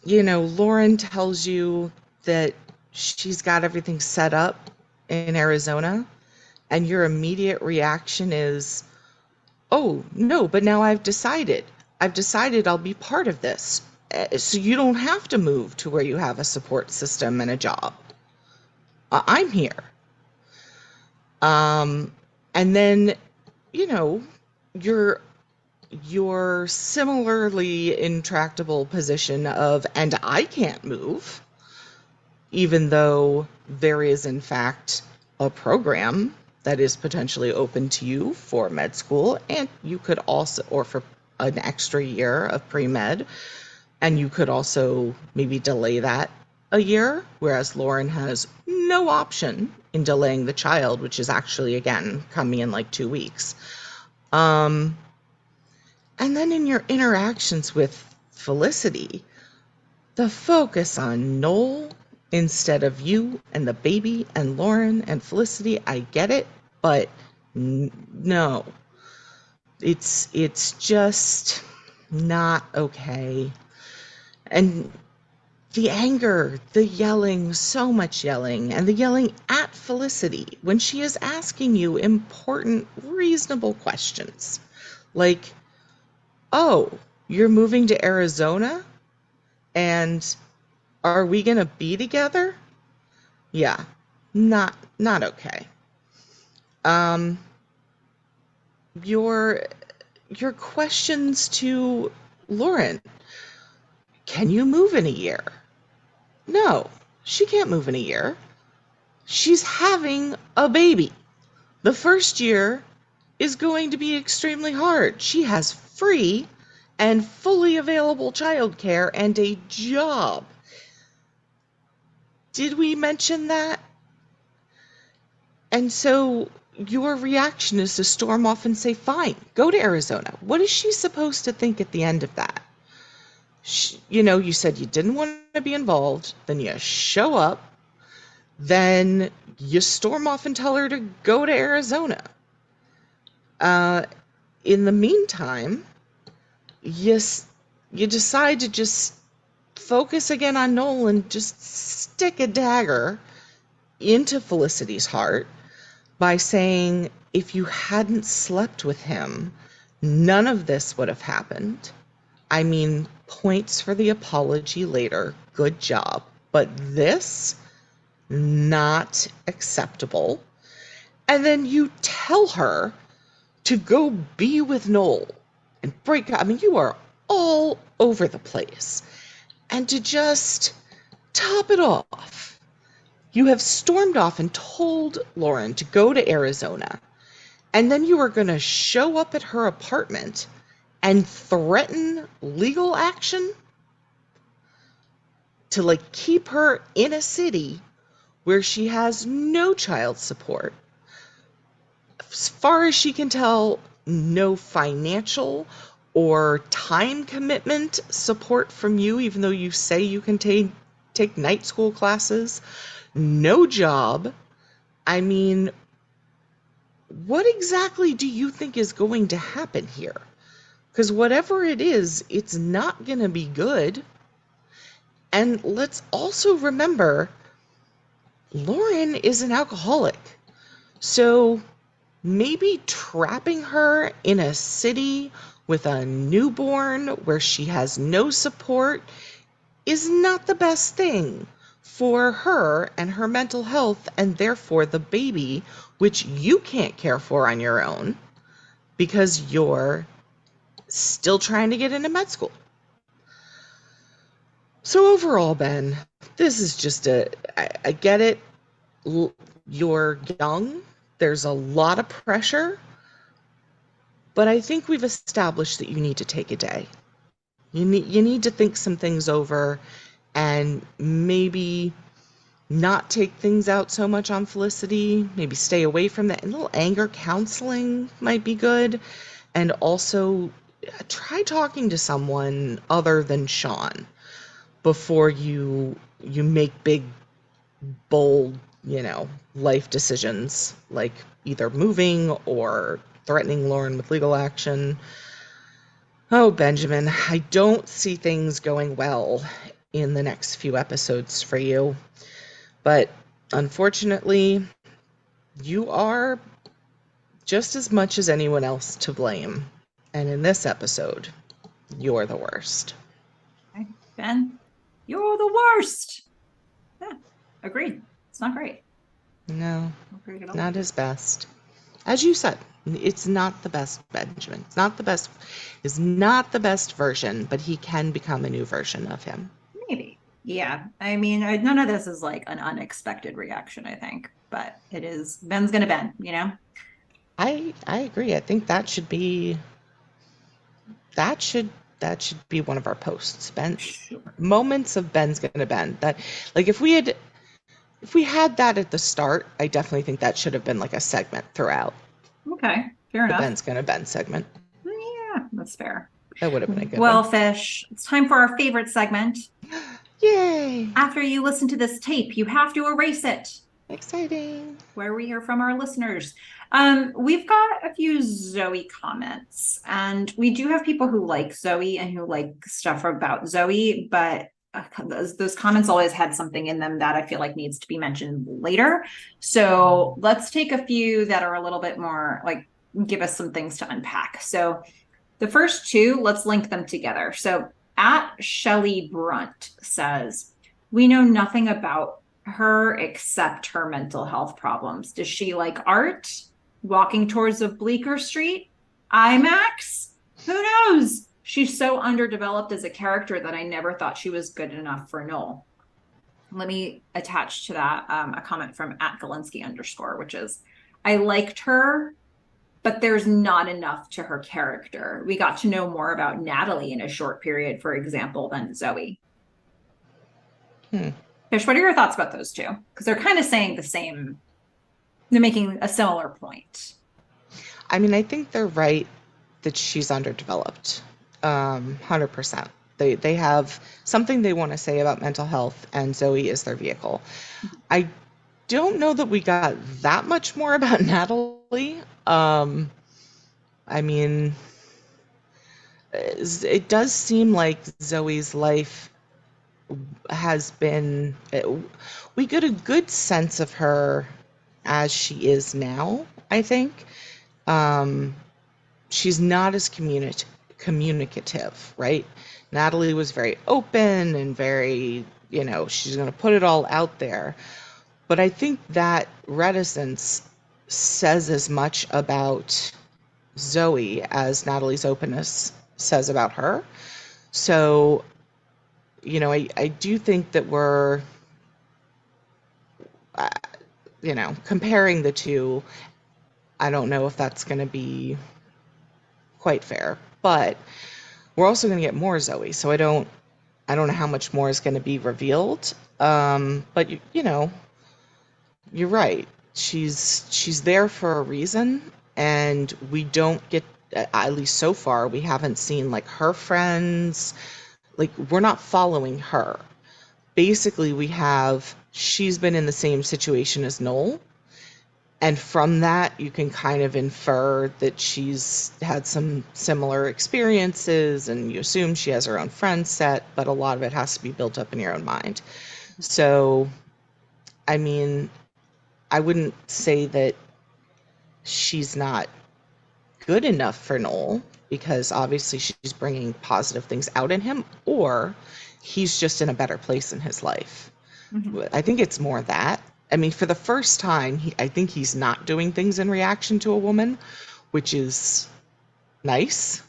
Lauren tells you that she's got everything set up in Arizona, and your immediate reaction is, oh, no, but now I've decided. I've decided I'll be part of this. So you don't have to move to where you have a support system and a job. I'm here. Um, and then, you know, your your similarly intractable position of, and I can't move, even though there is in fact a program that is potentially open to you for med school, and you could also, or for an extra year of pre-med, and you could also maybe delay that a year, whereas Lauren has no option in delaying the child, which is actually, again, coming in like 2 weeks. Um, and then in your interactions with Felicity, the focus on Noel instead of you and the baby and Lauren and Felicity, I get it, but no. It's just not okay. And the anger, the yelling, so much yelling, and the yelling at Felicity when she is asking you important, reasonable questions. Like, oh, you're moving to Arizona? And are we gonna be together? Yeah, not okay. Um, your your questions to Lauren. Can you move in a year? No, she can't move in a year. She's having a baby. The first year is going to be extremely hard. She has free and fully available childcare and a job. Did we mention that? And so your reaction is to storm off and say, fine, go to Arizona. What is she supposed to think at the end of that? You said you didn't want to be involved, then you show up, then you storm off and tell her to go to Arizona. Uh, in the meantime, you, you decide to just focus again on Noel and just stick a dagger into Felicity's heart by saying, if you hadn't slept with him, none of this would have happened. I mean, points for the apology later. Good job. But this, not acceptable. And then you tell her to go be with Noel and break up. I mean, you are all over the place. And to just top it off, you have stormed off and told Lauren to go to Arizona. And then you are going to show up at her apartment and threaten legal action to keep her in a city where she has no child support. As far as she can tell, no financial or time commitment support from you, even though you say you can take night school classes. No job. I mean, what exactly do you think is going to happen here? Because whatever it is, it's not going to be good. And let's also remember, Lauren is an alcoholic. So maybe trapping her in a city with a newborn where she has no support is not the best thing for her and her mental health, and therefore the baby, which you can't care for on your own because you're still trying to get into med school. So overall, Ben, this is just I get it. You're young. There's a lot of pressure. But I think we've established that you need to take a day. You need to think some things over and maybe not take things out so much on Felicity, maybe stay away from that. And a little anger counseling might be good. And also try talking to someone other than Sean before you make big, bold, life decisions like either moving or threatening Lauren with legal action. Oh, Benjamin, I don't see things going well in the next few episodes for you. But unfortunately, you are just as much as anyone else to blame. And in this episode, you're the worst. Okay. Ben, you're the worst. Yeah, agreed. It's not great. No, Not great at all. not his best. As you said, it's not the best Benjamin. It's not the best version, but he can become a new version of him. Maybe. Yeah. I mean, none of this is like an unexpected reaction, I think, but it is. Ben's gonna Ben, I agree. I think that should be one of our posts. Ben, Sure. moments of Ben's gonna Ben. That, if we had that at the start, I definitely think that should have been like a segment throughout. Okay, fair The enough. Ben's gonna Ben segment. Yeah, that's fair. That would have been a good Well, one. Fish, it's time for our favorite segment. Yay! After you listen to this tape, you have to erase it. Exciting. Where we hear from our listeners. We've got a few Zoe comments, and we do have people who like Zoe and who like stuff about Zoe, but those comments always had something in them that I feel like needs to be mentioned later. So let's take a few that are a little bit more give us some things to unpack. So the first two, let's link them together. So at Shelley Brunt says, we know nothing about her except her mental health problems. Does she like art? Walking towards a Bleecker Street? IMAX? Who knows? She's so underdeveloped as a character that I never thought she was good enough for Noel. let me attach to that a comment from @Galinsky_, which is, I liked her, but there's not enough to her character. We got to know more about Natalie in a short period, for example, than Zoe. Hmm. Fish, what are your thoughts about those two? Because they're kind of saying the same, they're making a similar point. I mean, I think they're right that she's underdeveloped. 100%. They have something they want to say about mental health, and Zoe is their vehicle. I don't know that we got that much more about Natalie. I mean, it does seem like Zoe's life has been. We get a good sense of her as she is now, I think. Um, she's not as communicative, right? Natalie was very open and very, she's going to put it all out there. But I think that reticence says as much about Zoe as Natalie's openness says about her. So, I do think that we're, uh, comparing the two. I don't know if that's going to be quite fair, but we're also going to get more Zoe. So I don't know how much more is going to be revealed. But you're right. She's there for a reason, and we don't get, at least so far, we haven't seen like her friends. Like, we're not following her. Basically, she's been in the same situation as Noel. And from that, you can kind of infer that she's had some similar experiences, and you assume she has her own friend set, but a lot of it has to be built up in your own mind. So, I mean, I wouldn't say that she's not good enough for Noel, because obviously she's bringing positive things out in him, or he's just in a better place in his life. Mm-hmm. I think it's more that. I mean, for the first time, I think he's not doing things in reaction to a woman, which is nice,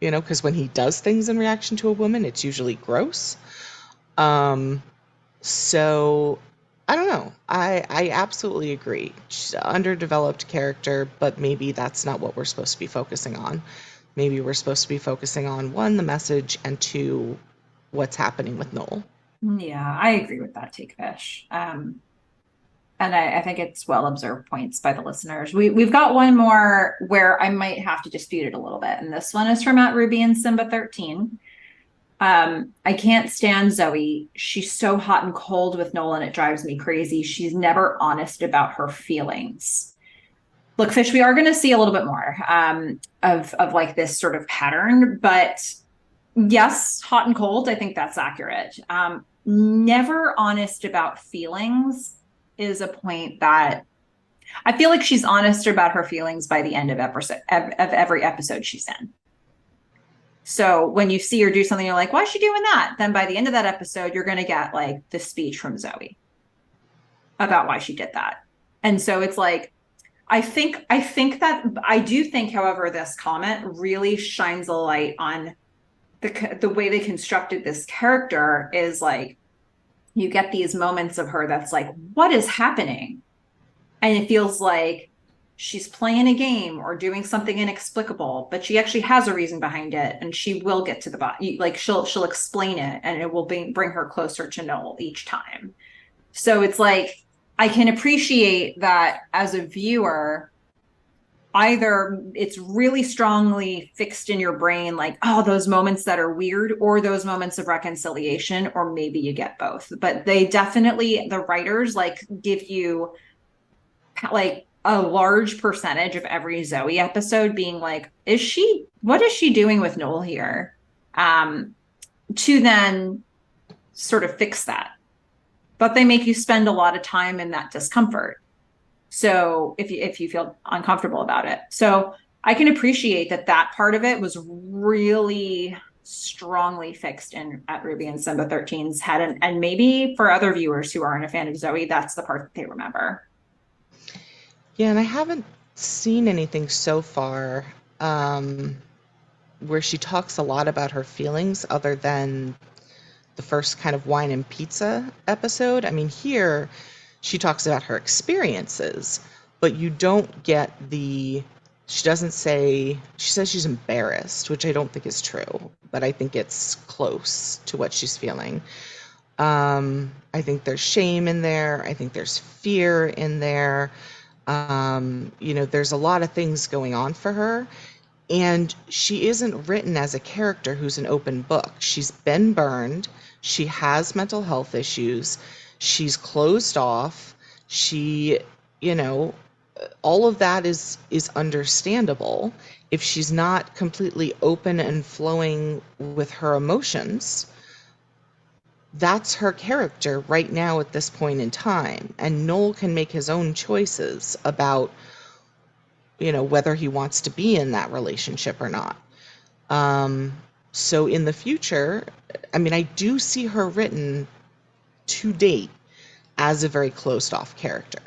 because when he does things in reaction to a woman, it's usually gross. Um, so I don't know. I absolutely agree. She's an underdeveloped character, but maybe that's not what we're supposed to be focusing on. Maybe we're supposed to be focusing on, one, the message, and two, what's happening with Noel. Yeah, I agree with that take, Fish. And I think it's well observed points by the listeners. We've got one more where I might have to dispute it a little bit. And this one is from @Ruby and Simba 13. I can't stand Zoe. She's so hot and cold with Nolan. It drives me crazy. She's never honest about her feelings. Look, Fish, we are going to see a little bit more of like this sort of pattern, but yes, hot and cold. I think that's accurate. Never honest about feelings is a point that I feel like she's honest about her feelings by the end of every episode she's in. So when you see her do something, you're like, why is she doing that? Then by the end of that episode, you're going to get like the speech from Zoe about why she did that. And so it's like, I do think, however, this comment really shines a light on the way they constructed this character is like, you get these moments of her that's like, what is happening? And it feels like she's playing a game or doing something inexplicable, but she actually has a reason behind it, and she will get to the bottom. Like she'll explain it, and it will bring her closer to Noel each time. So it's like I can appreciate that as a viewer. Either it's really strongly fixed in your brain, like, oh, those moments that are weird, or those moments of reconciliation, or maybe you get both. But they definitely, the writers like give you like a large percentage of every Zoe episode being like, what is she doing with Noel here? To then sort of fix that. But they make you spend a lot of time in that discomfort. So if you feel uncomfortable about it. So I can appreciate that part of it was really strongly fixed in @Ruby and Simba 13's head. And maybe for other viewers who aren't a fan of Zoe, that's the part that they remember. Yeah, and I haven't seen anything so far where she talks a lot about her feelings other than the first kind of wine and pizza episode. I mean, here she talks about her experiences, but you don't get she doesn't say, she says she's embarrassed, which I don't think is true, but I think it's close to what she's feeling. I think there's shame in there. I think there's fear in there. There's a lot of things going on for her. And she isn't written as a character who's an open book. She's been burned. She has mental health issues. She's closed off. She, you know, all of that is understandable. If she's not completely open and flowing with her emotions, that's her character right now at this point in time. And Noel can make his own choices about, whether he wants to be in that relationship or not. So in the future, I mean, I do see her written to date as a very closed off character,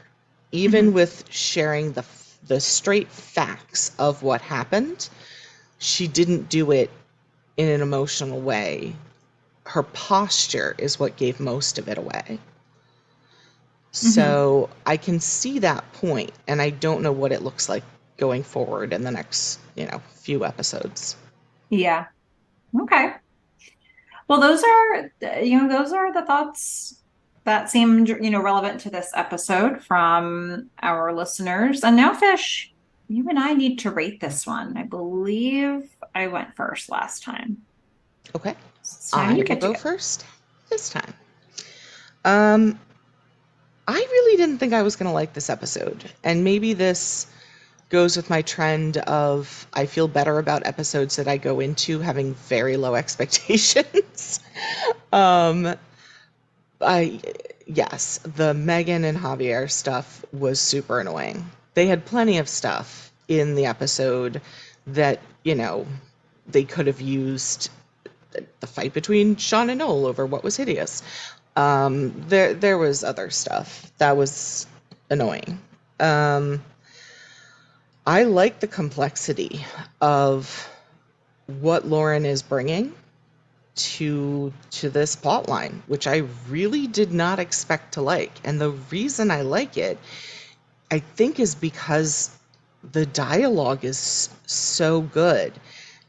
even with sharing the straight facts of what happened. She didn't do it in an emotional way. Her posture is what gave most of it away. So I can see that point, and I don't know what it looks like going forward in the next, few episodes. Yeah. Okay. Well, those are the thoughts that seemed, relevant to this episode from our listeners. And now, Fish, you and I need to rate this one. I believe I went first last time. Okay. It's time I you will get to go go. first this time. Um, I really didn't think I was going to like this episode. And maybe this goes with my trend of I feel better about episodes that I go into having very low expectations. um, yes, the Meghan and Javier stuff was super annoying. They had plenty of stuff in the episode that, they could have used the fight between Sean and Noel over what was hideous. There was other stuff that was annoying. I like the complexity of what Lauren is bringing to this plot line, which I really did not expect to like. And the reason I like it, I think, is because the dialogue is so good,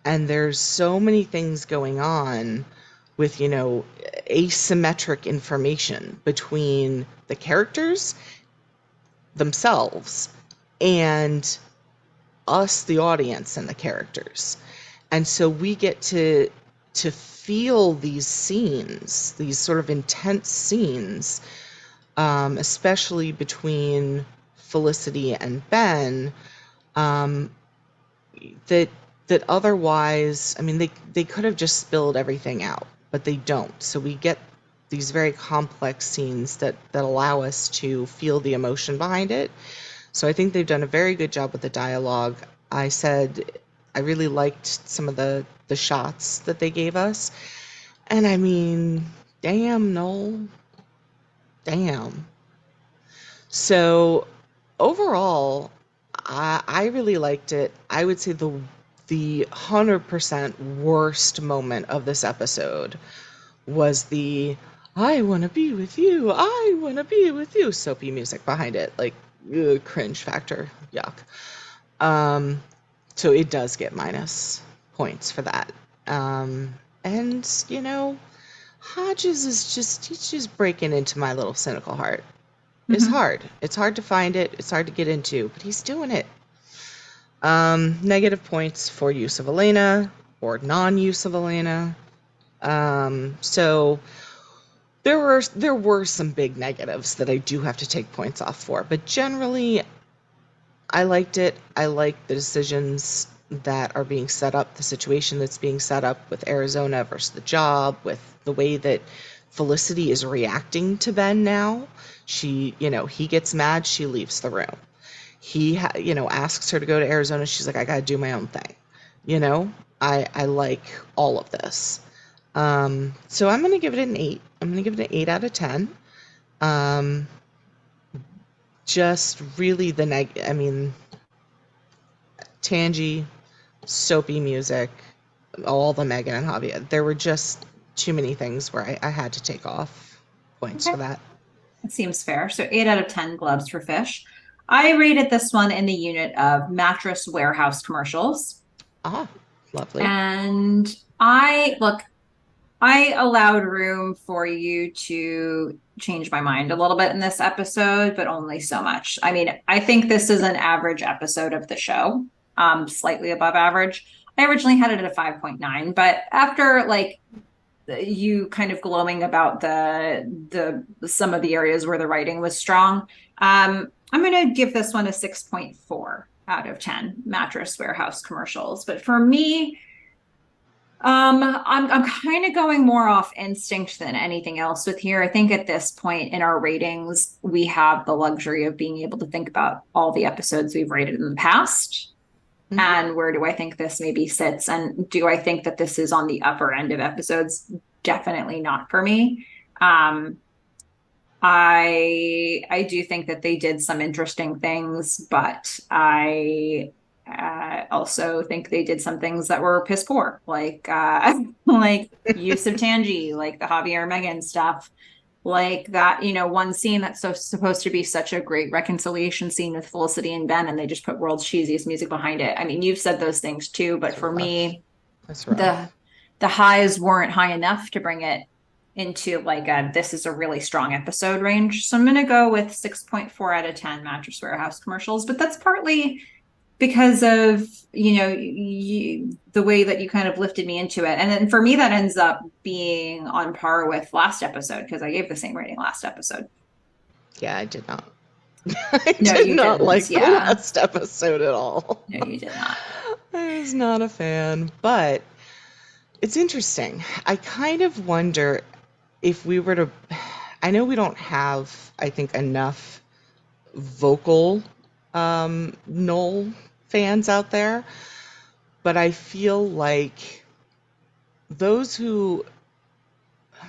and there's so many things going on with, asymmetric information between the characters themselves and us, the audience, and the characters. And so we get to feel these scenes, these sort of intense scenes, especially between Felicity and Ben, um, that otherwise, I mean, they could have just spilled everything out, but they don't. So we get these very complex scenes that allow us to feel the emotion behind it. So I think they've done a very good job with the dialogue. I said I really liked some of the shots that they gave us. And I mean, damn, Noel. Damn. So overall, I really liked it. I would say the 100% worst moment of this episode was the "I want to be with you, I want to be with you" soapy music behind it, like ugh, cringe factor, yuck. So it does get minus points for that. And Hodges he's just breaking into my little cynical heart. It's Mhm. hard. It's hard to find it. It's hard to get into, but he's doing it. Negative points for use of Elena or non-use of Elena. So there were some big negatives that I do have to take points off for, but generally I liked it. I liked the decisions that are being set up, the situation that's being set up with Arizona versus the job, with the way that Felicity is reacting to Ben now. He gets mad, she leaves the room. He, asks her to go to Arizona. She's like, I gotta do my own thing. You know, I like all of this. So I'm gonna give it an 8. I'm gonna give it an 8 out of 10. Um, just really I mean, Tangy, soapy music, all the Meghan and Javier. There were just too many things where I had to take off points Okay. for that. That seems fair. So 8 out of 10 gloves for fish. I rated this one in the unit of mattress warehouse commercials. Ah, lovely. And I allowed room for you to change my mind a little bit in this episode, but only so much. I mean, I think this is an average episode of the show, slightly above average. I originally had it at a 5.9, but after like you kind of glowing about the some of the areas where the writing was strong, I'm going to give this one a 6.4 out of 10 mattress warehouse commercials. But for me, I'm kind of going more off instinct than anything else with here. I think at this point in our ratings, we have the luxury of being able to think about all the episodes we've rated in the past Mhm. and where do I think this maybe sits, and do I think that this is on the upper end of episodes? Definitely not for me. Um, I do think that they did some interesting things, but I also think they did some things that were piss poor, like like use of Tangi, like the Javier Megan stuff, like that, one scene that's so supposed to be such a great reconciliation scene with Felicity and Ben, and they just put world's cheesiest music behind it. I mean, you've said those things too, but That's for rough. me, That's the rough. the highs weren't high enough to bring it into like a this is a really strong episode range. So I'm going to go with 6.4 out of 10 Mattress Warehouse commercials, but that's partly because of, the way that you kind of lifted me into it. And then for me, that ends up being on par with last episode because I gave the same rating last episode. Yeah, I did not. I No, did you not didn't. like the Yeah. last episode at all. No, you did not. I was not a fan, but it's interesting. I kind of wonder if we were to. I know we don't have, I think, enough vocal Noel fans out there, but I feel like those who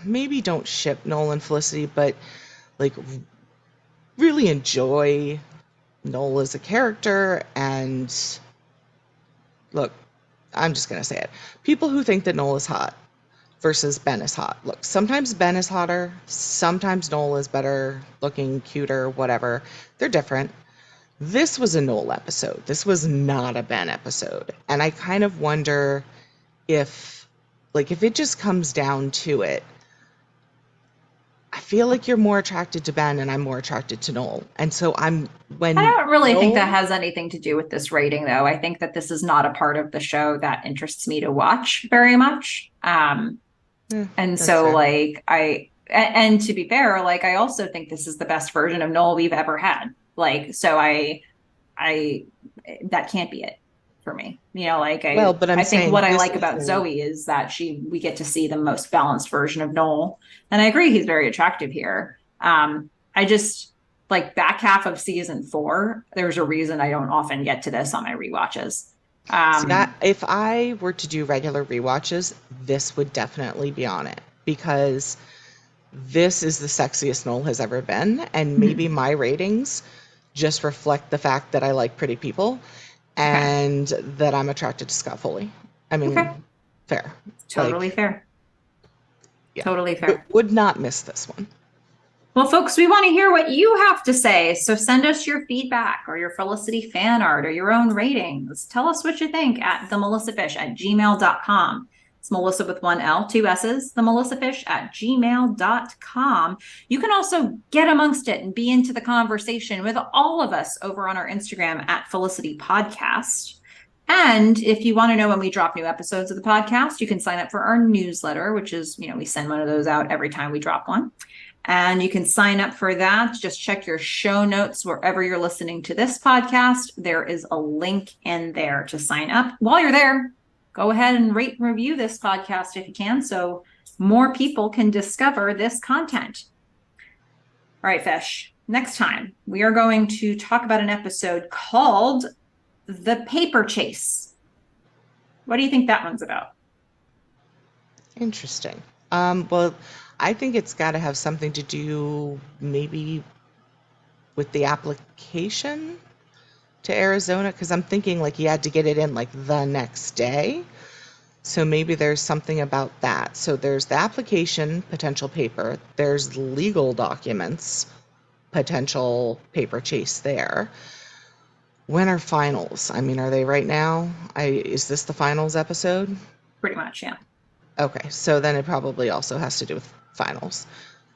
maybe don't ship Noel and Felicity, but like really enjoy Noel as a character. And look, I'm just going to say it. People who think that Noel is hot versus Ben is hot. Look, sometimes Ben is hotter, sometimes Noel is better looking, cuter, whatever. They're different. This was a Noel episode. This was not a Ben episode. And I kind of wonder if, like, if it just comes down to it, I feel like you're more attracted to Ben and I'm more attracted to Noel. And so I when don't really think that Noel, has anything to do with this rating, though. I think that this is not a part of the show that interests me to watch very much. And that's so fair. like and to be fair, like I also think this is the best version of Noel we've ever had. Like, so I that can't be it for me. Like Well, I but I'm I think saying what I this like is about a, Zoe is that we get to see the most balanced version of Noel. And I agree he's very attractive here. I just like back half of season 4, there's a reason I don't often get to this on my rewatches. see, Um if I were to do regular rewatches, this would definitely be on it because this is the sexiest Noel has ever been. And maybe my ratings just reflect the fact that I like pretty people okay. and that I'm attracted to Scott Foley. I Okay. mean, fair. Totally Like, fair. yeah, Totally fair. would not miss this one. Well, folks, we want to hear what you have to say. So send us your feedback or your Felicity fan art or your own ratings. Tell us what you think at themelissafish@gmail.com. It's Melissa with one L, two S's, themelissafish@gmail.com. You can also get amongst it and be into the conversation with all of us over on our Instagram at Felicity Podcast. And if you want to know when we drop new episodes of the podcast, you can sign up for our newsletter, which is, we send one of those out every time we drop one. And you can sign up for that. Just check your show notes wherever you're listening to this podcast. There is a link in there to sign up. While you're there, go ahead and rate and review this podcast if you can, so more people can discover this content. All right, Fish. Next time, we are going to talk about an episode called The Paper Chase. What do you think that one's about? Interesting. Well, I think it's got to have something to do maybe with the application to Arizona because I'm thinking like he had to get it in like the next day. So maybe there's something about that. So there's the application, potential paper. There's legal documents, potential paper chase there. When are finals? I mean, are they right now? Is this the finals episode? Pretty much, yeah. Okay, so then it probably also has to do with finals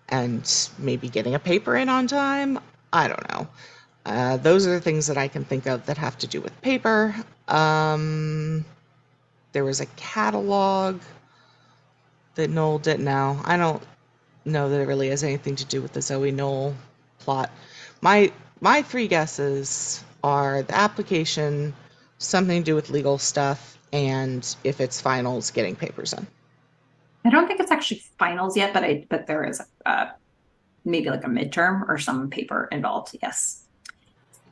and maybe getting a paper in on time. I don't know. Those are the things that I can think of that have to do with paper. There was a catalog that Noel didn't know. I don't know that it really has anything to do with the Zoe Noel plot. My three guesses are the application, something to do with legal stuff, and if it's finals, getting papers in. I don't think it's actually finals yet, but there is maybe like a midterm or some paper involved. Yes,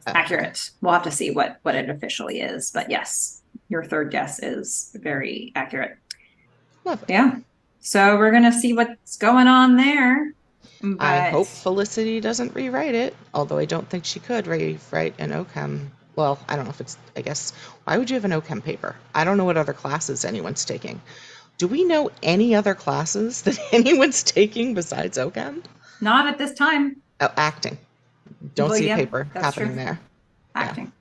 Okay. accurate. We'll have to see what it officially is, but yes, your third guess is very accurate. Lovely. Yeah. So we're gonna see what's going on there. I hope But Felicity doesn't rewrite it, although I don't think she could rewrite an OChem. Well, I don't know if it's, I guess, why would you have an OChem paper? I don't know what other classes anyone's taking. Do we know any other classes that anyone's taking besides OChem? not at this time. Oh, acting. Don't Well, see a yeah, paper that's happening true. there. Yeah. Acting.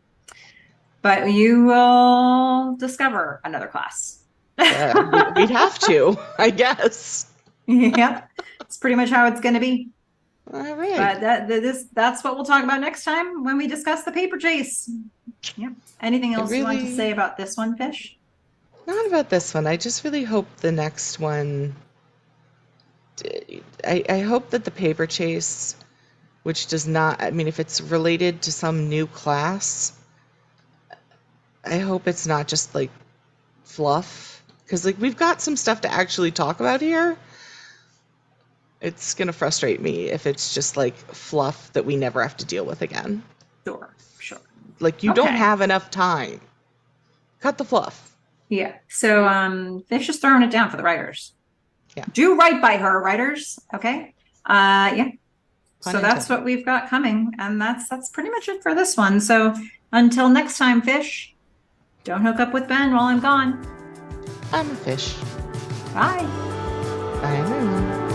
But you will discover another class. We'd have to, I guess. Yep. It's pretty much how it's going to be. All right. But that's what we'll talk about next time when we discuss the paper chase. Yep. Anything I else you want to say really, about this one, Fish? not about this one. I just really hope the next one, I hope that the paper chase, which does not, I mean, if it's related to some new class, I hope it's not just like fluff. Because, like, we've got some stuff to actually talk about here. It's going to frustrate me if it's just like fluff that we never have to deal with again. Sure, sure. Like, you don't Okay. have enough time. Cut the fluff. Yeah. So Fish is throwing it down for the writers. Yeah. Do right by her, writers. Okay. Yeah. Pun So that's intended. what we've got coming. And that's pretty much it for this one. So until next time, Fish, don't hook up with Ben while I'm gone. I'm a fish. Bye. I know.